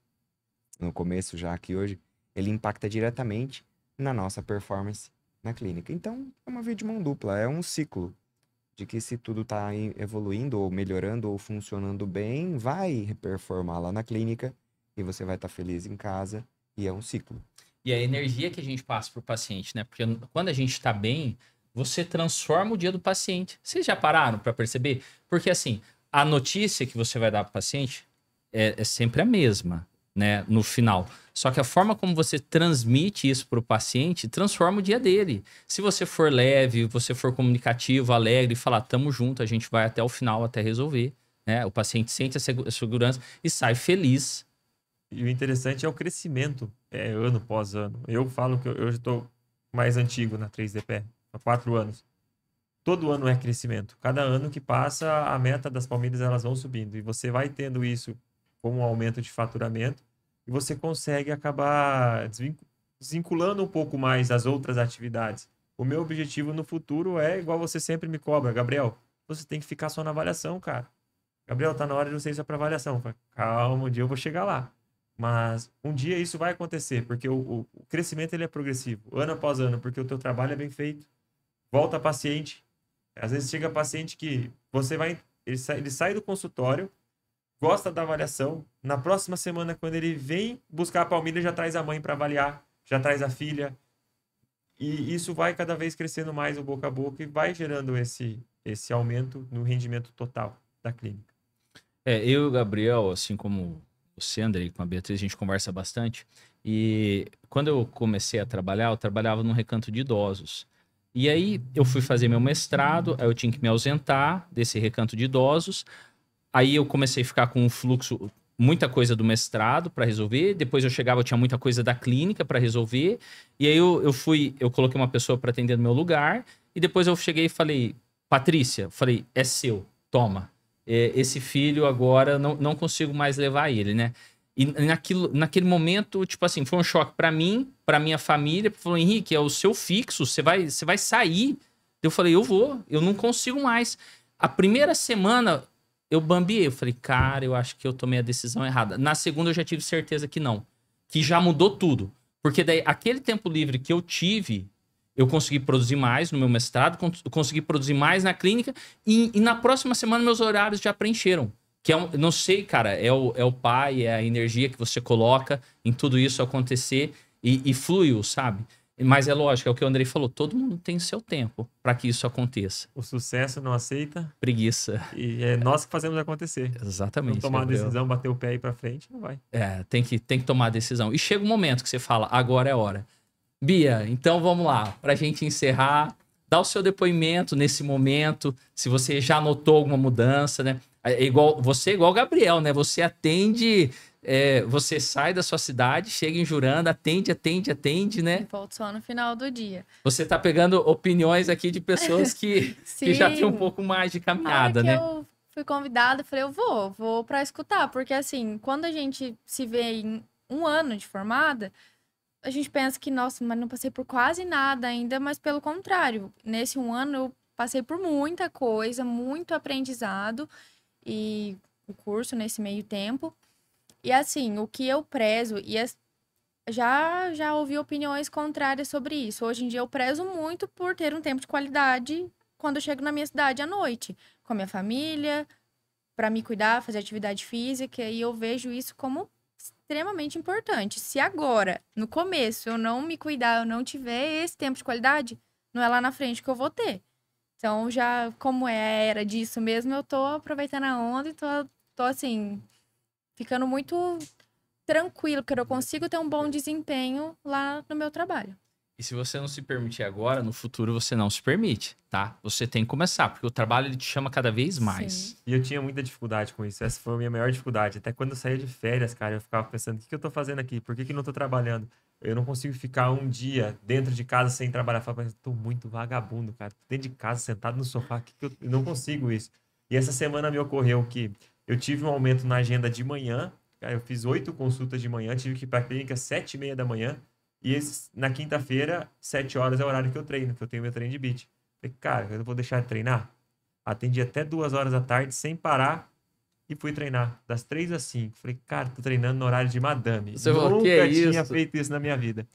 no começo já aqui hoje, ele impacta diretamente na nossa performance na clínica. Então, é uma via de mão dupla, é um ciclo de que se tudo está evoluindo ou melhorando ou funcionando bem, vai performar lá na clínica e você vai estar feliz em casa e é um ciclo. E a energia que a gente passa para o paciente, né? Porque quando a gente está bem, você transforma o dia do paciente. Vocês já pararam para perceber? Porque assim, a notícia que você vai dar para o paciente é sempre a mesma, né, no final. Só que a forma como você transmite isso para o paciente transforma o dia dele. Se você for leve, você for comunicativo, alegre, e falar, tamo junto, a gente vai até o final, até resolver, né? O paciente sente a segurança e sai feliz. E o interessante é o crescimento, ano após ano. Eu falo que eu já estou mais antigo na 3D Pé, há 4 anos. Todo ano é crescimento. Cada ano que passa, a meta das palmilhas elas vão subindo. E você vai tendo isso com um aumento de faturamento, e você consegue acabar desvinculando um pouco mais das outras atividades. O meu objetivo no futuro é igual você sempre me cobra, Gabriel, você tem que ficar só na avaliação, cara. Gabriel, tá na hora de você ir só para avaliação. Falo, calma, um dia eu vou chegar lá. Mas um dia isso vai acontecer, porque o crescimento ele é progressivo, ano após ano, porque o teu trabalho é bem feito. Volta paciente. Às vezes chega paciente que você vai... Ele sai do consultório, gosta da avaliação. Na próxima semana, quando ele vem buscar a palmilha, já traz a mãe para avaliar, já traz a filha. E isso vai cada vez crescendo mais o boca a boca e vai gerando esse aumento no rendimento total da clínica. Eu e o Gabriel, assim como você, Andrei, com a Beatriz, a gente conversa bastante. E quando eu comecei a trabalhar, eu trabalhava num recanto de idosos. E aí eu fui fazer meu mestrado, aí eu tinha que me ausentar desse recanto de idosos. Aí eu comecei a ficar com um fluxo, muita coisa do mestrado para resolver. Depois eu chegava, eu tinha muita coisa da clínica para resolver. E aí eu coloquei uma pessoa para atender no meu lugar. E depois eu cheguei e falei, Patrícia, falei, é seu, toma. Esse filho agora não consigo mais levar ele, né? E naquele momento, tipo assim, foi um choque pra mim, pra minha família. Falou, Henrique, é o seu fixo, você vai sair. Eu falei, eu não consigo mais. A primeira semana, eu bambiei. Eu falei, cara, eu acho que eu tomei a decisão errada. Na segunda, eu já tive certeza que não. Que já mudou tudo. Porque daí, aquele tempo livre que eu tive, eu consegui produzir mais no meu mestrado, consegui produzir mais na clínica. E na próxima semana, meus horários já preencheram. Que não sei, cara, é o pai, é a energia que você coloca em tudo isso acontecer e fluiu, sabe? Mas é lógico, é o que o Andrei falou, todo mundo tem seu tempo para que isso aconteça. O sucesso não aceita. Preguiça. E é nós que fazemos acontecer. Exatamente. Não tomar uma Gabriel. decisão, bater o pé e ir pra frente, não vai. Tem que tomar a decisão. E chega um momento que você fala, agora é a hora. Bia, então vamos lá, pra gente encerrar, dá o seu depoimento nesse momento, se você já notou alguma mudança, né? Você é igual o Gabriel, né? Você atende, você sai da sua cidade, chega em Juranda, atende, né? E volto só no final do dia. Você tá pegando opiniões aqui de pessoas que já têm um Sim. pouco mais de A hora caminhada, que né? eu fui convidada, eu falei, eu vou pra escutar. Porque, assim, quando a gente se vê em um ano de formada, a gente pensa que, nossa, mas não passei por quase nada ainda, mas pelo contrário. Nesse um ano, eu passei por muita coisa, muito aprendizado e o curso nesse meio tempo. E, assim, o que eu prezo, já ouvi opiniões contrárias sobre isso. Hoje em dia, eu prezo muito por ter um tempo de qualidade quando eu chego na minha cidade à noite, com a minha família, para me cuidar, fazer atividade física, e eu vejo isso como extremamente importante. Se agora, no começo, eu não me cuidar, eu não tiver esse tempo de qualidade, não é lá na frente que eu vou ter. Então, já, como é a era disso mesmo, eu tô aproveitando a onda e tô assim, ficando muito tranquilo, porque eu consigo ter um bom desempenho lá no meu trabalho. E se você não se permitir agora, no futuro você não se permite, tá? Você tem que começar, porque o trabalho ele te chama cada vez mais. Sim. E eu tinha muita dificuldade com isso. Essa foi a minha maior dificuldade. Até quando eu saía de férias, cara, eu ficava pensando, o que eu tô fazendo aqui? Por que não tô trabalhando? Eu não consigo ficar um dia dentro de casa sem trabalhar. Eu falo, mas eu tô muito vagabundo, cara. Dentro de casa, sentado no sofá, eu não consigo isso. E essa semana me ocorreu que eu tive um aumento na agenda de manhã. Cara, eu fiz 8 consultas de manhã, tive que ir pra clínica às 7h30 da manhã. E na quinta-feira, 7 horas é o horário que eu treino, que eu tenho meu treino de beat. Falei, cara, eu não vou deixar de treinar? Atendi até 2 horas da tarde, sem parar, e fui treinar. Das 3 às 5. Falei, cara, tô treinando no horário de madame. Você falou, Nunca que é tinha isso? feito isso na minha vida.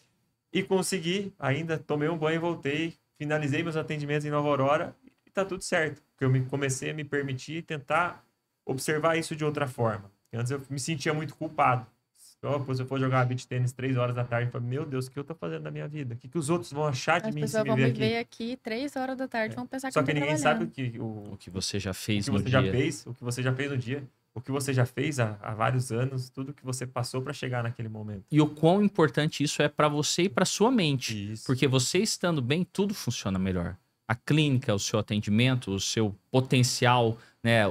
E consegui, ainda tomei um banho, voltei, finalizei meus atendimentos em Nova Aurora, e tá tudo certo. Porque eu comecei a me permitir tentar observar isso de outra forma. Antes eu me sentia muito culpado. Se eu for jogar beach tênis 3 horas da tarde, eu falo, meu Deus, o que eu tô fazendo na minha vida? O que os outros vão achar de As mim se pessoas me vão ver me aqui? ver aqui 3 horas da tarde, vão pensar que Só eu que não tô ninguém sabe trabalhando. O que você já fez que no você dia. já fez, o que você já fez no dia, o que você já fez há vários anos, tudo que você passou para chegar naquele momento. E o quão importante isso é pra você e pra sua mente. Isso. Porque você estando bem, tudo funciona melhor. A clínica, o seu atendimento, o seu potencial, né?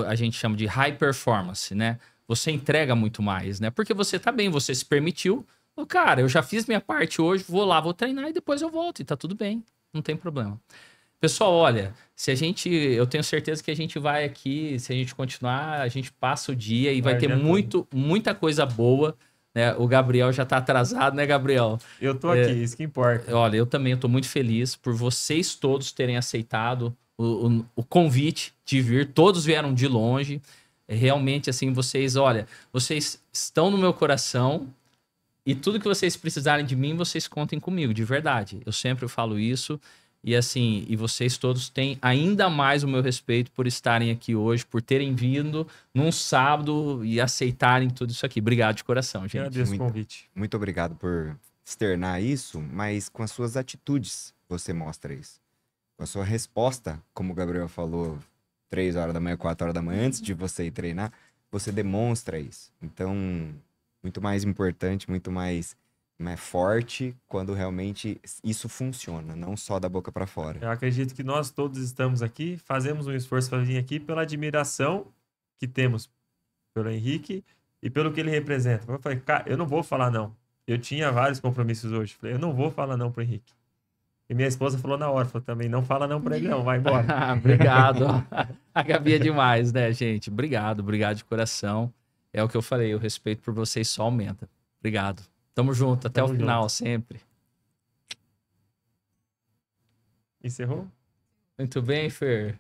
A gente chama de high performance, né? Você entrega muito mais, né? Porque você tá bem, você se permitiu. Cara, eu já fiz minha parte hoje, vou lá, vou treinar e depois eu volto. E tá tudo bem, não tem problema. Pessoal, olha, eu tenho certeza que a gente vai aqui, se a gente continuar, a gente passa o dia e vai ter muita coisa boa, né? O Gabriel já tá atrasado, né, Gabriel? Eu tô aqui, isso que importa. Olha, eu também tô muito feliz por vocês todos terem aceitado o convite de vir. Todos vieram de longe. Realmente, assim, vocês estão no meu coração e tudo que vocês precisarem de mim, vocês contem comigo, de verdade. Eu sempre falo isso. E assim, e vocês todos têm ainda mais o meu respeito por estarem aqui hoje, por terem vindo num sábado e aceitarem tudo isso aqui. Obrigado de coração, gente. Agradeço o convite. Muito obrigado por externar isso, mas com as suas atitudes você mostra isso. Com a sua resposta, como o Gabriel falou, 3 horas da manhã, 4 horas da manhã, antes de você ir treinar, você demonstra isso. Então, muito mais importante, muito mais forte quando realmente isso funciona, não só da boca para fora. Eu acredito que nós todos estamos aqui, fazemos um esforço para vir aqui pela admiração que temos pelo Henrique e pelo que ele representa. Eu falei, cara, eu não vou falar não. Eu tinha vários compromissos hoje. Falei, eu não vou falar não pro Henrique. E minha esposa falou na hora, falou também, não fala não pra ele não, vai embora. Obrigado. A Gabi é demais, né, gente? Obrigado de coração. é o que eu falei, o respeito por vocês só aumenta. Obrigado. Tamo junto, até Tamo o final, sempre. Encerrou? Muito bem, Fer.